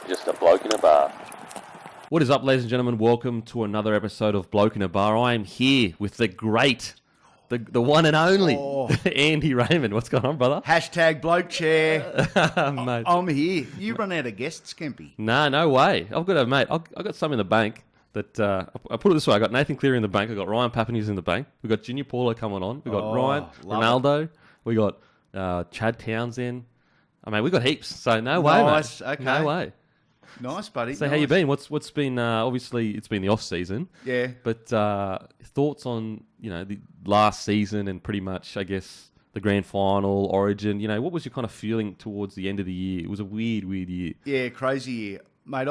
just a bloke in a bar. What is up, ladies and gentlemen? Welcome to another episode of Bloke in a Bar. I am here with the great, the one and only, Andy Raymond. What's going on, brother? Hashtag bloke chair. Mate. I'm here. You run out of guests, Kempy. Nah, no way. I've got a mate. I've got some in the bank. That I put it this way: I got Nathan Cleary in the bank. I got Ryan Papani's in the bank. We got Junior Paulo coming on. We got Ryan Ronaldo. We got Chad Townsend. I mean, we got heaps. So no way, Nice. mate. Okay. No way. Nice, buddy. So nice. how you been? What's been? Obviously, it's been the off season. Yeah. But thoughts on the last season and pretty much, I guess, the grand final, Origin. What was your kind of feeling towards the end of the year? It was a weird year. Yeah, crazy year, mate.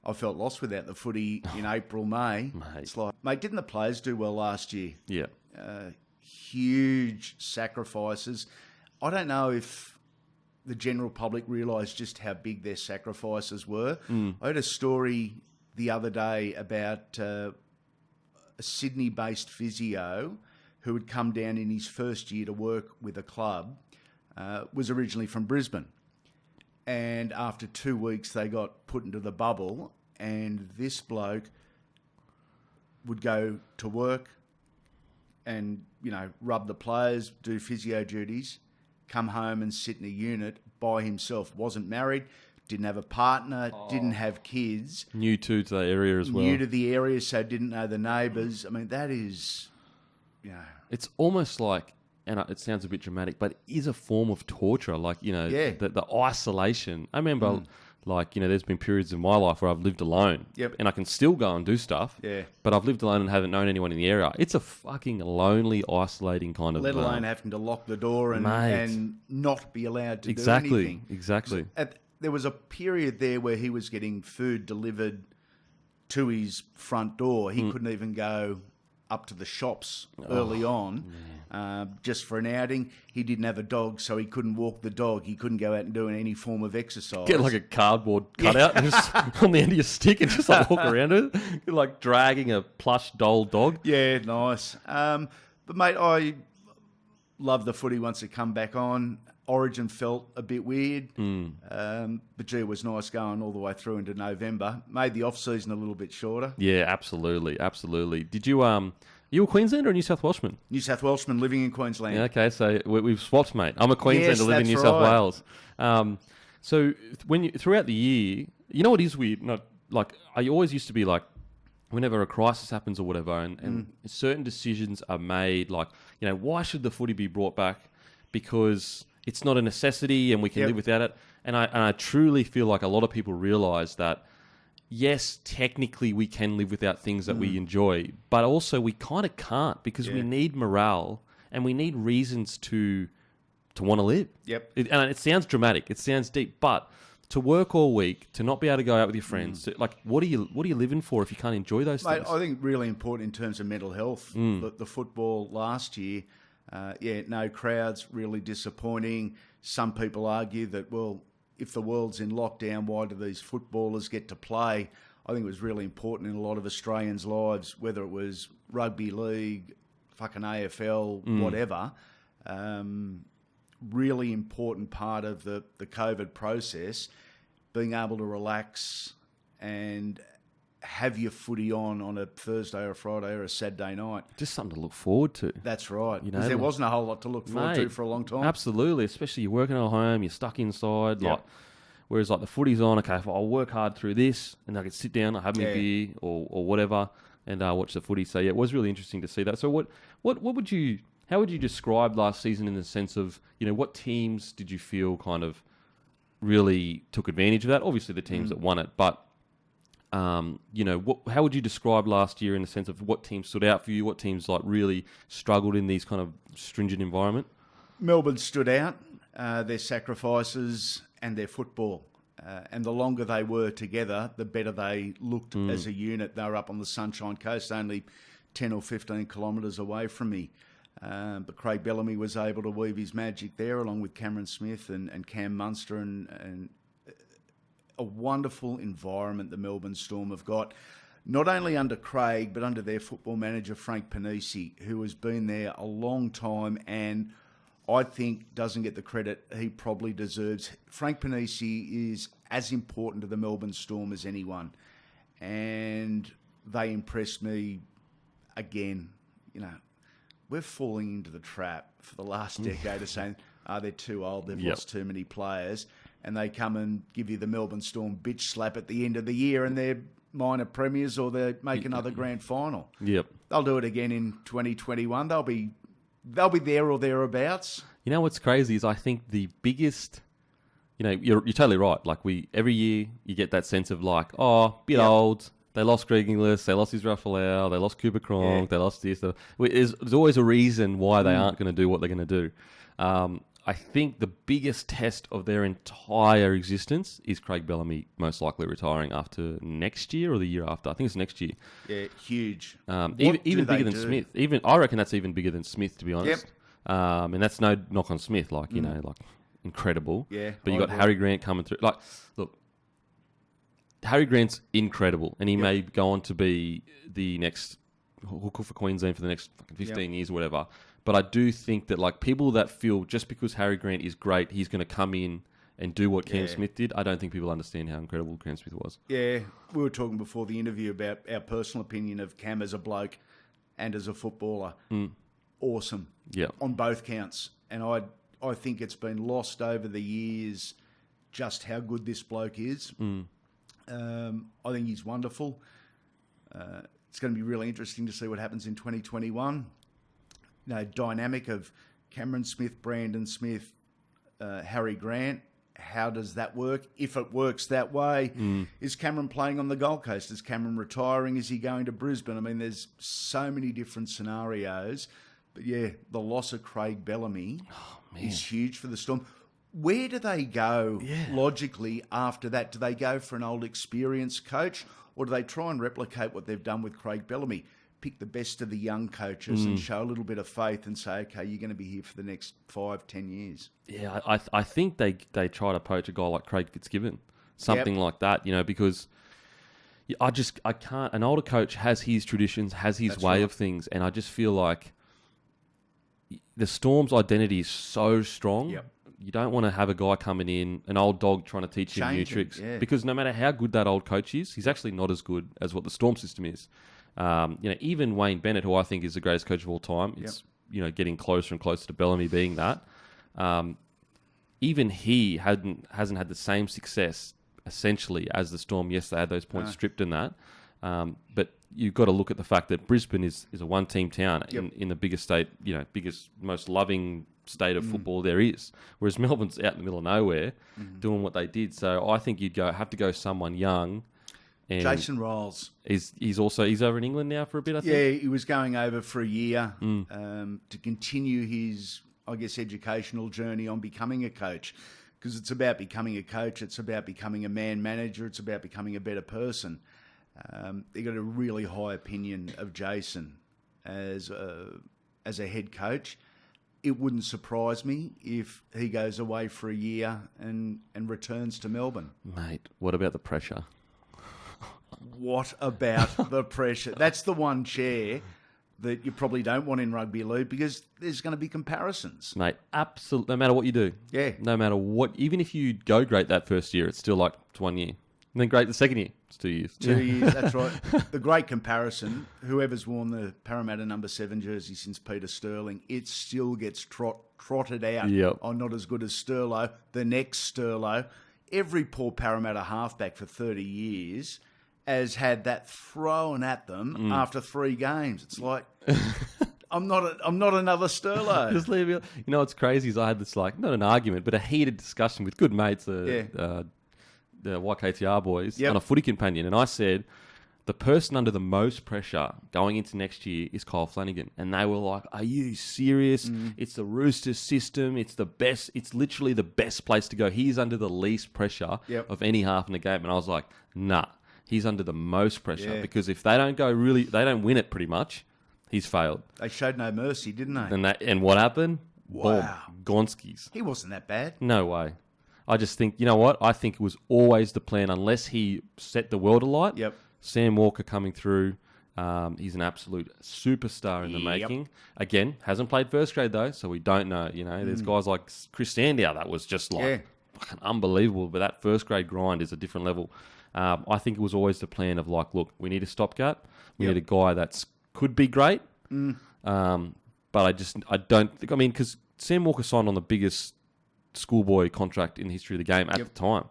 I felt lost without the footy in April, May. Mate. It's like, mate, didn't the players do well last year? Yeah. Huge sacrifices. I don't know if the general public realised just how big their sacrifices were. I heard a story the other day about a Sydney-based physio who had come down in his first year to work with a club, was originally from Brisbane. And after 2 weeks, they got put into the bubble, and this bloke would go to work and, rub the players, do physio duties, come home and sit in a unit by himself. Wasn't married, didn't have a partner, didn't have kids. New to the area as well. New to the area, so didn't know the neighbours. I mean, that is, It's almost like, and it sounds a bit dramatic, but it is a form of torture. Like, the isolation. I remember, there's been periods in my life where I've lived alone. Yep. And I can still go and do stuff. Yeah. But I've lived alone and haven't known anyone in the area. It's a fucking lonely, isolating kind of... let alone having to lock the door and not be allowed to do anything. Exactly. There was a period there where he was getting food delivered to his front door. He couldn't even go up to the shops early on just for an outing. He didn't have a dog, so he couldn't walk the dog. He couldn't go out and do any form of exercise. Get like a cardboard cutout and just on the end of your stick and just walk around with it. You're like dragging a plush doll dog. Yeah, nice. But, mate, I love the footy once it come back on. Origin felt a bit weird, but gee, it was nice going all the way through into November. Made the off-season a little bit shorter. Yeah, absolutely. Did you, you a Queenslander or a New South Welshman? New South Welshman living in Queensland. Yeah, okay, so we've swapped, mate. I'm a Queenslander living in New South Wales. So throughout the year, you know what is weird? I always used to be like, whenever a crisis happens or whatever, and certain decisions are made, like, why should the footy be brought back? Because it's not a necessity and we can live without it. And I truly feel like a lot of people realise that, yes, technically we can live without things that we enjoy, but also we kind of can't because we need morale and we need reasons to want to live. Yep. And it sounds dramatic, it sounds deep, but to work all week, to not be able to go out with your friends, what are you living for if you can't enjoy those things? I think really important in terms of mental health. The football last year, no crowds, really disappointing. Some people argue that, well, if the world's in lockdown, why do these footballers get to play? I think it was really important in a lot of Australians' lives, whether it was rugby league, fucking AFL, whatever. Really important part of the COVID process, being able to relax and have your footy on a Thursday or a Friday or a Saturday night. Just something to look forward to. That's right. Because there wasn't a whole lot to look forward to for a long time. Absolutely, especially you're working at home, you're stuck inside. Yep. Whereas the footy's on, okay, if I'll work hard through this and I can sit down, I'll have my beer or whatever and watch the footy. So, it was really interesting to see that. So how would you describe last season in the sense of, what teams did you feel kind of really took advantage of that? Obviously the teams that won it, but how would you describe last year in the sense of what teams stood out for you? What teams really struggled in these kind of stringent environment? Melbourne stood out, their sacrifices and their football. And the longer they were together, the better they looked as a unit. They were up on the Sunshine Coast, only 10 or 15 kilometres away from me. But Craig Bellamy was able to weave his magic there, along with Cameron Smith and Cam Munster, and a wonderful environment the Melbourne Storm have got, not only under Craig, but under their football manager, Frank Panisi, who has been there a long time and I think doesn't get the credit he probably deserves. Frank Panisi is as important to the Melbourne Storm as anyone. And they impressed me again. You know, we're falling into the trap for the last decade of saying, they're too old, they've lost too many players. And they come and give you the Melbourne Storm bitch slap at the end of the year and they're minor premiers or they make another grand final. Yep. They'll do it again in 2021. They'll be there or thereabouts. You know what's crazy is I think the biggest, you know, you're totally right. Like every year you get that sense of like, bit old. They lost Greg Inglis, they lost Israel Folau, they lost Cooper Cronk, they lost this. There's always a reason why they aren't going to do what they're going to do. I think the biggest test of their entire existence is Craig Bellamy most likely retiring after next year or the year after. I think it's next year. Yeah, huge. Even bigger than Smith. I reckon that's even bigger than Smith, to be honest. Yep. And that's no knock on Smith, like, you know, like incredible. Yeah. But you got Harry Grant coming through. Like, look, Harry Grant's incredible, and he may go on to be the next hooker for Queensland for the next fucking 15 years or whatever. But I do think that, like, people that feel just because Harry Grant is great, he's going to come in and do what Cam Smith did, I don't think people understand how incredible Cam Smith was. Yeah, we were talking before the interview about our personal opinion of Cam as a bloke and as a footballer. Awesome. Yeah. On both counts. And I think it's been lost over the years just how good this bloke is. I think he's wonderful. It's going to be really interesting to see what happens in 2021. You know, dynamic of Cameron Smith, Brandon Smith, Harry Grant. How does that work? If it works that way, is Cameron playing on the Gold Coast? Is Cameron retiring? Is he going to Brisbane? I mean, there's so many different scenarios. But yeah, the loss of Craig Bellamy is huge for the Storm. Where do they go logically after that? Do they go for an old experienced coach, or do they try and replicate what they've done with Craig Bellamy? Pick the best of the young coaches and show a little bit of faith and say, okay, you're going to be here for the next 5-10 years. Yeah, I think they try to poach a guy like Craig Fitzgibbon, something like that, you know, because I can't. An older coach has his traditions, has his way of things, and I just feel like the Storm's identity is so strong. Yep. You don't want to have a guy coming in, an old dog trying to teach him new tricks, because no matter how good that old coach is, he's actually not as good as what the Storm system is. You know, even Wayne Bennett, who I think is the greatest coach of all time, it's you know, getting closer and closer to Bellamy being that. Even he hasn't had the same success essentially as the Storm. Yes, they had those points stripped in that, but you've got to look at the fact that Brisbane is a one-team town in the biggest state, you know, biggest, most loving state of football there is. Whereas Melbourne's out in the middle of nowhere doing what they did. So I think you'd have to go someone young. And Jason Riles. He's over in England now for a bit, I think. Yeah, he was going over for a year to continue his, I guess, educational journey on becoming a coach. Because it's about becoming a coach, it's about becoming a man manager, it's about becoming a better person. They got a really high opinion of Jason as a head coach. It wouldn't surprise me if he goes away for a year and returns to Melbourne. Mate, what about the pressure? What about the pressure? That's the one chair that you probably don't want in rugby league because there's going to be comparisons. Mate, absolutely. No matter what you do. Yeah. No matter what. Even if you go great that first year, it's still like it's 1 year. And then great the second year, it's 2 years. 2 years, that's right. The great comparison, whoever's worn the Parramatta number 7 jersey since Peter Sterling, it still gets trotted out. Yep. Oh, not as good as Sterlo. The next Sterlo. Every poor Parramatta halfback for 30 years has had that thrown at them after 3 games. It's like, I'm not another Sterlo. Just leave it. You know what's crazy is I had this, like, not an argument, but a heated discussion with good mates, the YKTR boys, on a footy companion. And I said, the person under the most pressure going into next year is Kyle Flanagan. And they were like, are you serious? It's the Roosters system. It's the best. It's literally the best place to go. He's under the least pressure of any half in the game. And I was like, nah. He's under the most pressure because if they don't they don't win it pretty much, he's failed. They showed no mercy, didn't they? And what happened? Wow. Boom, Gonskis. He wasn't that bad. No way. I just think, you know what? I think it was always the plan, unless he set the world alight. Yep. Sam Walker coming through. He's an absolute superstar in the making. Again, hasn't played first grade though, so we don't know. You know, there's guys like Chris Sandow that was just like fucking unbelievable. But that first grade grind is a different level. I think it was always the plan of like, look, we need a stopgap. We need a guy that could be great. But I don't think, because Sam Walker signed on the biggest schoolboy contract in the history of the game at the time.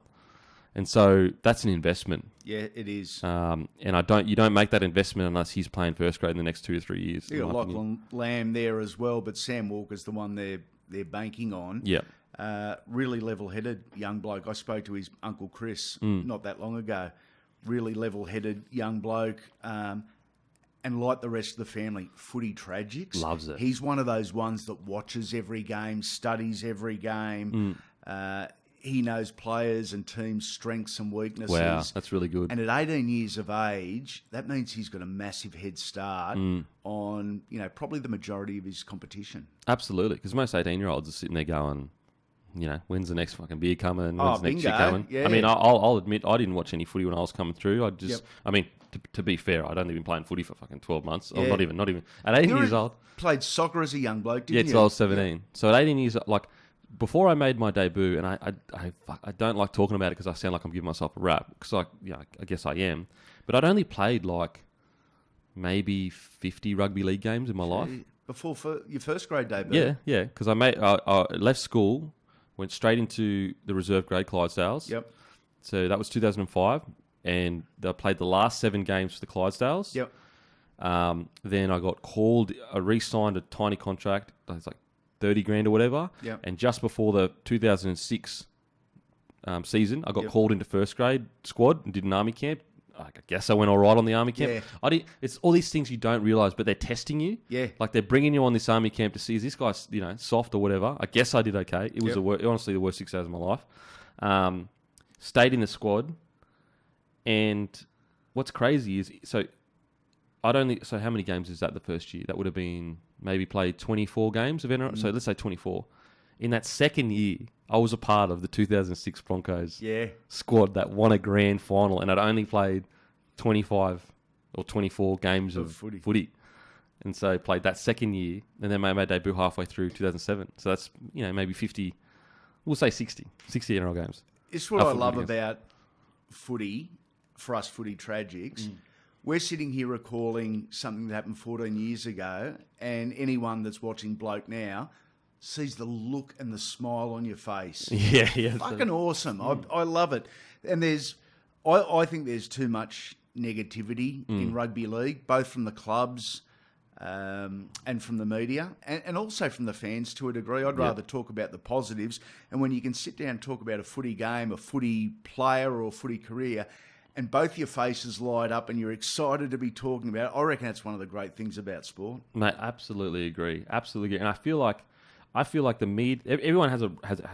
And so that's an investment. Yeah, it is. And you don't make that investment unless he's playing first grade in the next 2 or 3 years. You got Lachlan Lamb there as well, but Sam Walker's the one they're banking on. Yeah. Really level-headed young bloke. I spoke to his uncle Chris not that long ago. Really level-headed young bloke. And like the rest of the family, footy tragics. Loves it. He's one of those ones that watches every game, studies every game. He knows players and teams' strengths and weaknesses. Wow, that's really good. And at 18 years of age, that means he's got a massive head start on, probably the majority of his competition. Absolutely, because most 18-year-olds are sitting there going, when's the next fucking beer coming? When's the next shit coming? Yeah. I'll admit I didn't watch any footy when I was coming through. To be fair, I'd only been playing footy for fucking 12 months. Yeah. Not even. At 18 years old. Played soccer as a young bloke, didn't you? Yeah, till I was 17. Yeah. So at 18 years, before I made my debut, and I don't like talking about it because I sound like I'm giving myself a rap, because I guess I am, but I'd only played maybe 50 rugby league games in my life. Before your first grade debut? Yeah, because I left school, went straight into the reserve grade Clydesdales. Yep. So that was 2005, and I played the last 7 games for the Clydesdales. Yep. Then I got called, I re-signed a tiny contract, it's like 30 grand or whatever. Yep. And just before the 2006 season, I got called into first grade squad and did an army camp. I guess I went all right on the army camp. Yeah. It's all these things you don't realise, but they're testing you. Yeah. Like they're bringing you on this army camp to see, is this guy, soft or whatever. I guess I did okay. It was honestly the worst 6 hours of my life. Stayed in the squad. And what's crazy is, so how many games is that the first year? That would have been maybe played 24 games of NRL. So let's say 24. In that second year, I was a part of the 2006 Broncos squad that won a grand final, and I'd only played 25 or 24 games of footy. And so played that second year, and then made my debut halfway through 2007. So that's, maybe 50, we'll say 60 NRL games. It's what I love about footy, for us footy tragics. We're sitting here recalling something that happened 14 years ago, and anyone that's watching Bloke now sees the look and the smile on your face. Yeah. Fucking awesome. I love it. And I think there's too much negativity in rugby league, both from the clubs and from the media, and also from the fans to a degree. I'd rather talk about the positives. And when you can sit down and talk about a footy game, a footy player or a footy career, and both your faces light up and you're excited to be talking about it, I reckon that's one of the great things about sport. Mate, absolutely agree. And I feel like the media, everyone has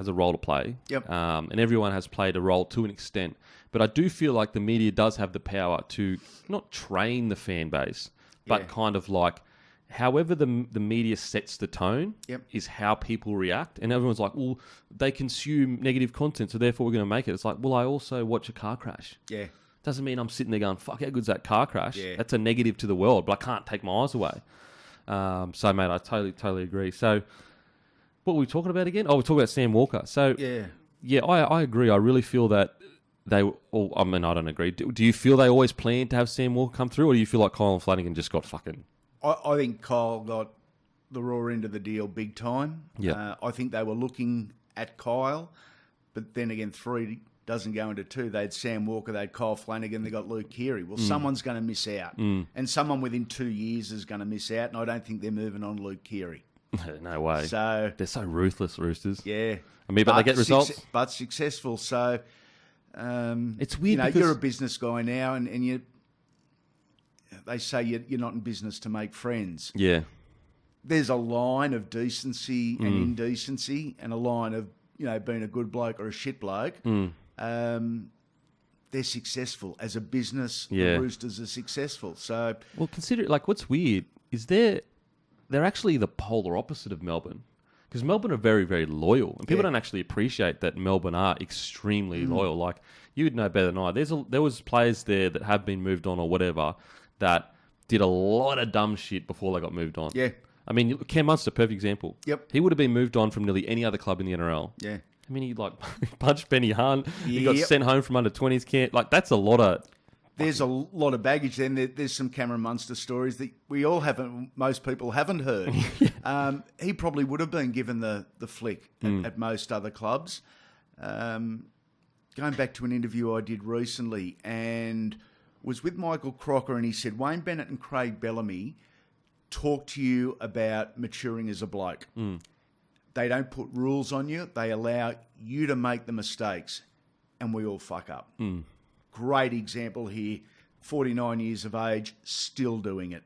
a role to play. Yep. And everyone has played a role to an extent. But I do feel like the media does have the power to not train the fan base, but kind of however the media sets the tone is how people react. And everyone's like, well, they consume negative content, so therefore we're going to make it. It's like, well, I also watch a car crash. Yeah. Doesn't mean I'm sitting there going, fuck, how good's that car crash? Yeah. That's a negative to the world, but I can't take my eyes away. So, mate, I totally agree. So, what were we talking about again? Oh, we're talking about Sam Walker. So, I agree. I really feel that I don't agree. Do you feel they always planned to have Sam Walker come through, or do you feel like Kyle and Flanagan just got fucking... I think Kyle got the raw end of the deal big time. Yeah. I think they were looking at Kyle, but then again, 3 doesn't go into 2. They had Sam Walker, they had Kyle Flanagan, they got Luke Keary. Well, someone's going to miss out. And someone within 2 years is going to miss out, and I don't think they're moving on Luke Keary. No way. So they're so ruthless, Roosters. Yeah. But they get results. But successful. So it's weird because... you're a business guy now, and you... They say you're not in business to make friends. Yeah. There's a line of decency and indecency, and a line of being a good bloke or a shit bloke. They're successful as a business. Yeah. The Roosters are successful. So, well, consider what's weird is they're actually the polar opposite of Melbourne, because Melbourne are very, very loyal, and people don't actually appreciate that Melbourne are extremely loyal. Like, you would know better than I. There was players there that have been moved on or whatever that did a lot of dumb shit before they got moved on. Yeah. I mean, Cam Munster, perfect example. Yep. He would have been moved on from nearly any other club in the NRL. Yeah. I mean, he punched Benny Hunt. He got Yep. sent home from under 20s camp. Like, that's a lot of... There's a lot of baggage then. There's some Cameron Munster stories that most people haven't heard. He probably would have been given the flick at most other clubs. Going back to an interview I did recently and was with Michael Crocker, and he said, Wayne Bennett and Craig Bellamy talk to you about maturing as a bloke. They don't put rules on you. They allow you to make the mistakes, and we all fuck up. Great example here, 49 years of age, still doing it.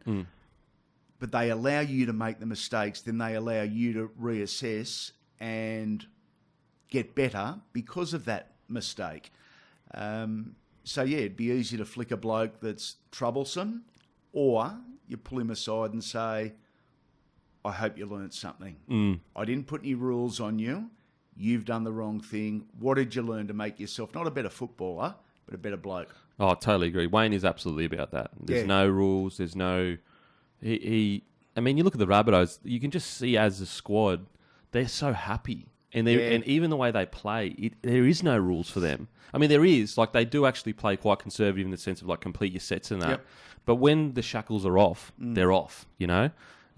But they allow you to make the mistakes, then they allow you to reassess and get better because of that mistake. So, yeah, it'd be easy to flick a bloke that's troublesome, or you pull him aside and say, I hope you learnt something. I didn't put any rules on you. You've done the wrong thing. What did you learn to make yourself not a better footballer, but a better bloke? Oh, I totally agree. Wayne is absolutely about that. There's no rules. There's no... I mean, you look at the Rabbitohs, you can just see as a squad, they're so happy. And and even the way they play, there is no rules for them. I mean, there is. Like, they do actually play quite conservative in the sense of, like, complete your sets and that. Yep. But when the shackles are off, they're off, you know?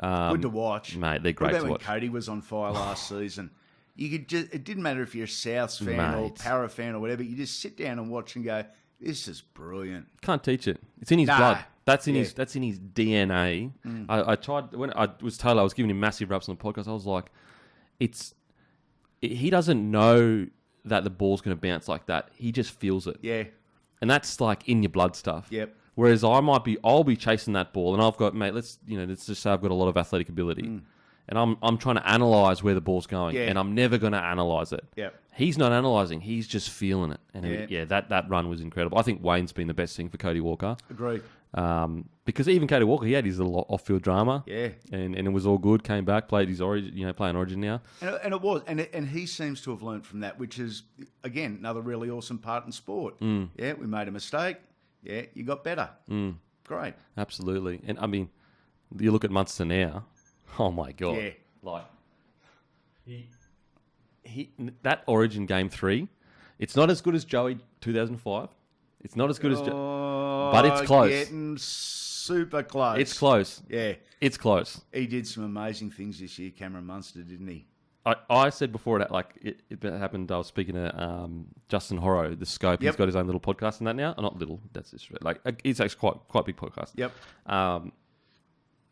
Good to watch. Mate, they're great to watch. When Cody was on fire last season? It didn't matter if you're a Souths fan or Para fan or whatever. You just sit down and watch and go, this is brilliant. Can't teach it. It's in his blood. That's in his DNA. I tried, when I was told I was giving him massive raps on the podcast, I was like, he doesn't know that the ball's going to bounce like that. He just feels it. Yeah. And that's like in your blood stuff. Yep. Whereas I'll be chasing that ball, and I've got, mate, let's just say I've got a lot of athletic ability, and I'm trying to analyse where the ball's going, and I'm never going to analyse it. Yep. He's not analysing; he's just feeling it. And that run was incredible. I think Wayne's been the best thing for Cody Walker. Agreed. Because even Cody Walker, he had his little off-field drama. Yeah. And it was all good. Came back, played his Origin, playing Origin now. And it was, and he seems to have learnt from that, which is again another really awesome part in sport. Yeah, we made a mistake. Yeah, you got better. Great. Absolutely. And, I mean, you look at Munster now. Oh, my God. Yeah. Like, that Origin Game 3, it's not as good as Joey 2005. It's not as good as but it's close. Getting super close. It's close. Yeah. It's close. He did some amazing things this year, Cameron Munster, didn't he? I said before that, like, it happened, I was speaking to Justin Horro, The Scope. Yep. He's got his own little podcast and that now. Not little, that's just, like, it's actually quite a big podcast. Yep. And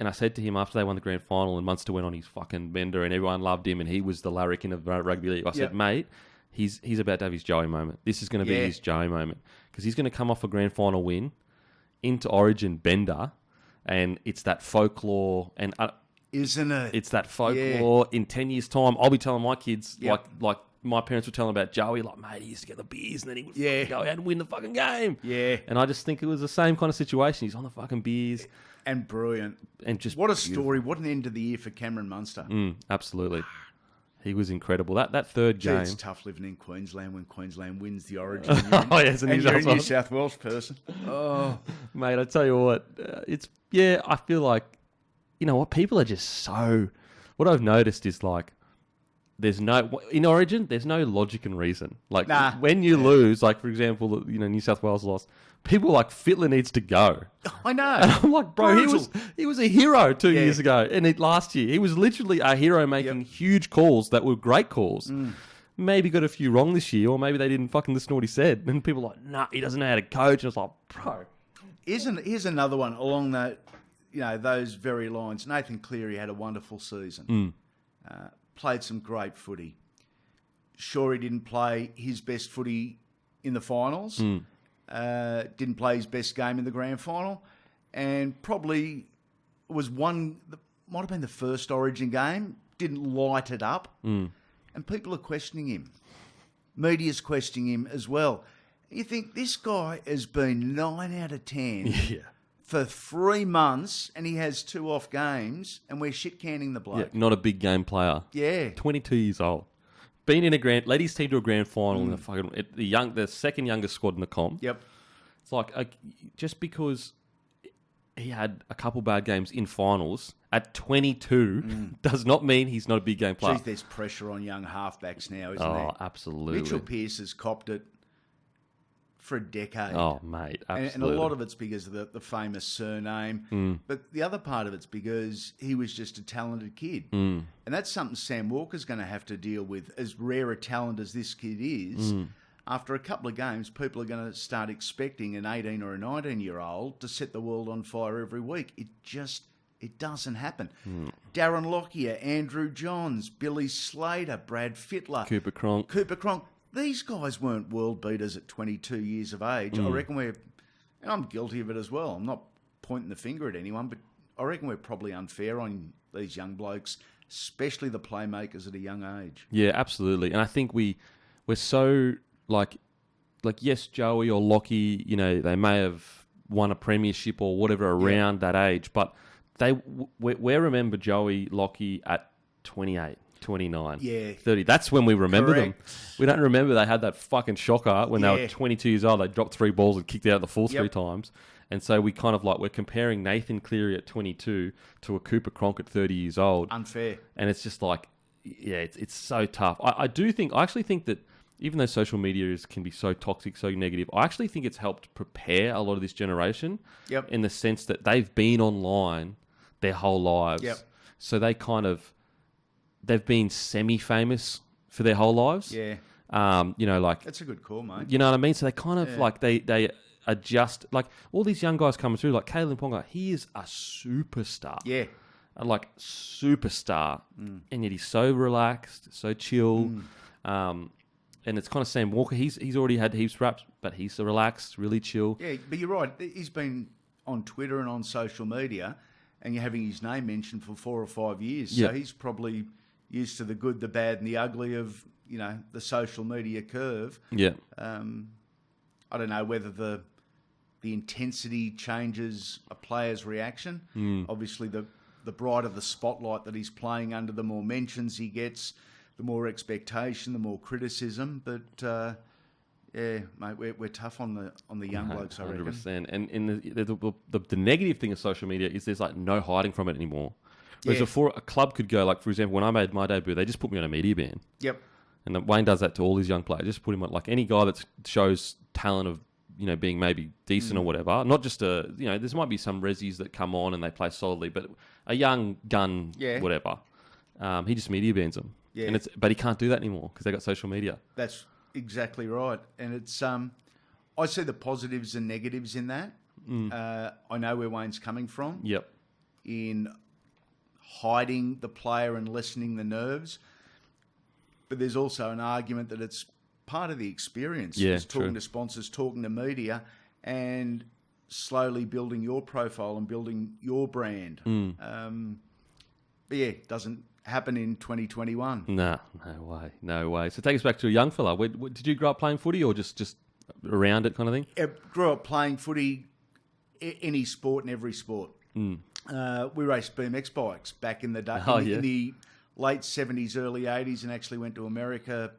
I said to him after they won the grand final and Munster went on his fucking bender and everyone loved him and he was the larrikin of rugby league, I said, mate, he's about to have his Joey moment. This is going to be his Joey moment. Because he's going to come off a grand final win into Origin bender, and it's that folklore and... Isn't it? It's that folklore. In 10 years' time, I'll be telling my kids, like my parents were telling about Joey, like, mate, he used to get the beers and then he would fucking go out and win the fucking game. Yeah. And I just think it was the same kind of situation. He's on the fucking beers. And brilliant. And just what a story. What an end of the year for Cameron Munster. Absolutely. He was incredible. That third game. It's tough living in Queensland when Queensland wins the Origin. Yes, and you're a New South Wales person. Oh, mate, I tell you what, I feel like, you know what, people are just so... What I've noticed is, like, in Origin, there's no logic and reason. Like, when you lose, like, for example, New South Wales lost, people are like, Fittler needs to go. I know. And I'm like, bro, he was a hero 2 years ago. And last year, he was literally a hero making huge calls that were great calls. Maybe got a few wrong this year, or maybe they didn't fucking listen to what he said. And people are like, nah, he doesn't know how to coach. And it's like, bro. Here's another one along that, those very lines. Nathan Cleary had a wonderful season. Played some great footy. Sure, he didn't play his best footy in the finals. Didn't play his best game in the grand final. And probably might have been the first Origin game. Didn't light it up. And people are questioning him. Media's questioning him as well. You think this guy has been 9 out of 10 for 3 months, and he has 2 off games, and we're shit-canning the bloke. Yeah, not a big game player. Yeah. 22 years old. Been in led his team to a grand final in the second youngest squad in the comp. Yep. It's like, just because he had a couple bad games in finals at 22 does not mean he's not a big game player. Geez, there's pressure on young halfbacks now, isn't there? Oh, absolutely. Mitchell Pearce has copped it for a decade. Oh, mate, absolutely. And a lot of it's because of the famous surname. But the other part of it's because he was just a talented kid. And that's something Sam Walker's going to have to deal with. As rare a talent as this kid is, after a couple of games, people are going to start expecting an 18 or a 19-year-old to set the world on fire every week. It doesn't happen. Darren Lockyer, Andrew Johns, Billy Slater, Brad Fittler, Cooper Cronk. These guys weren't world beaters at 22 years of age. I reckon and I'm guilty of it as well. I'm not pointing the finger at anyone, but I reckon we're probably unfair on these young blokes, especially the playmakers at a young age. Yeah, absolutely. And I think we're so like yes, Joey or Lockie, they may have won a premiership or whatever around that age, but we remember Joey, Lockie at 28, 29, 30. That's when we remember them. We don't remember they had that fucking shocker when they were 22 years old. They dropped 3 balls and kicked out the full 3 times. And so we kind of we're comparing Nathan Cleary at 22 to a Cooper Cronk at 30 years old. Unfair. And it's just it's so tough. I actually think that even though social media can be so toxic, so negative, I actually think it's helped prepare a lot of this generation in the sense that they've been online their whole lives. So they've been semi-famous for their whole lives. Yeah. That's a good call, mate. You know what I mean? So they kind of they adjust. Like all these young guys coming through, like Kalen Ponga, he is a superstar. Yeah. Superstar. And yet he's so relaxed, so chill. And it's kind of Sam Walker. He's already had heaps of raps, but he's so relaxed, really chill. Yeah, but you're right. He's been on Twitter and on social media, and you're having his name mentioned for 4 or 5 years. Yeah. So he's probably used to the good, the bad, and the ugly of the social media curve. Yeah. I don't know whether the intensity changes a player's reaction. Obviously, the brighter the spotlight that he's playing under, the more mentions he gets, the more expectation, the more criticism. But mate, we're tough on the young blokes, I reckon. 100%. And in the negative thing of social media is there's no hiding from it anymore. Whereas before, a club could go, for example, when I made my debut, they just put me on a media ban. Yep. And Wayne does that to all his young players. Just put him on, any guy that shows talent of, being maybe decent or whatever. Not just there might be some resis that come on and they play solidly, but a young gun, whatever. He just media bans them. Yeah. But he can't do that anymore because they got social media. That's exactly right. And it's I see the positives and negatives in that. I know where Wayne's coming from. Yep. In hiding the player and lessening the nerves. But there's also an argument that it's part of the experience. Yeah, it's talking to sponsors, talking to media, and slowly building your profile and building your brand. But it doesn't happen in 2021. No way. So take us back to a young fella. Did you grow up playing footy or just around it kind of thing? I grew up playing footy, any sport and every sport. We raced BMX bikes back in the day, in the late 70s, early 80s, and actually went to America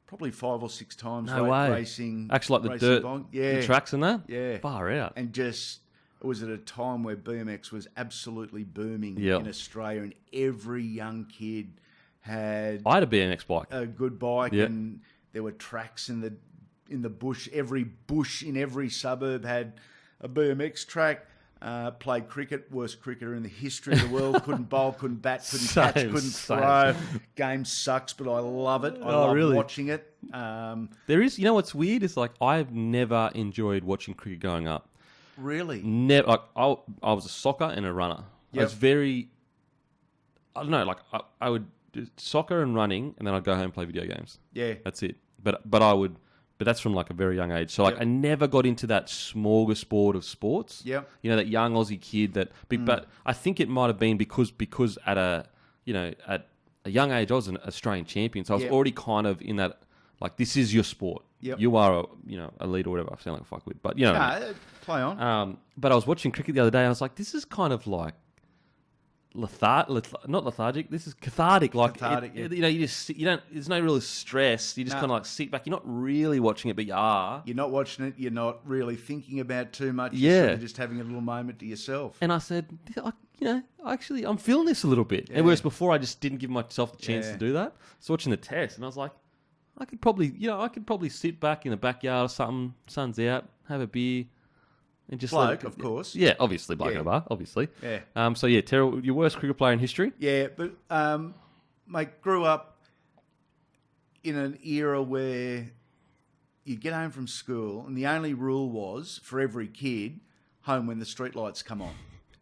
probably 5 or 6 times. No way. Racing. Actually, the dirt, the tracks and that? Yeah. Far out. And it was at a time where BMX was absolutely booming in Australia, and every young kid had... I had a BMX bike. A good bike, and there were tracks in the bush. Every bush in every suburb had a BMX track. Played cricket, worst cricketer in the history of the world. Couldn't bowl, couldn't bat, couldn't catch, couldn't throw. Game sucks, but I love it. I love watching it. There is, what's weird is I've never enjoyed watching cricket growing up. Really? Never. I was a soccer and a runner. I was very. I don't know. I would do soccer and running, and then I'd go home and play video games. Yeah, that's it. But I would. But that's from a very young age. So I never got into that smorgasbord of sports. Yeah. That young Aussie kid that. But I think it might have been because at a young age I was an Australian champion, so I was already kind of in that this is your sport. Yep. You are a lead or whatever. I sound like a fuckwit, but play on. But I was watching cricket the other day and I was like, this is kind of not lethargic. This is cathartic. Like, Cathartic, yeah. you know, there's no real stress. You just kind of like sit back. You're not really watching it, but you are. You're not watching it. You're not really thinking about too much. Yeah. You're sort of just having a little moment to yourself. And I said, actually, I'm feeling this a little bit. Yeah. And whereas before, I just didn't give myself the chance to do that. So watching the test, and I was like, I could probably sit back in the backyard or something. Sun's out, have a beer. And just Bloke, of course. Yeah, obviously, bloke in a bar, obviously. Yeah. So, yeah, terrible. Your worst cricket player in history? Yeah, but, mate, grew up in an era where you get home from school and the only rule was, for every kid, home when the streetlights come on.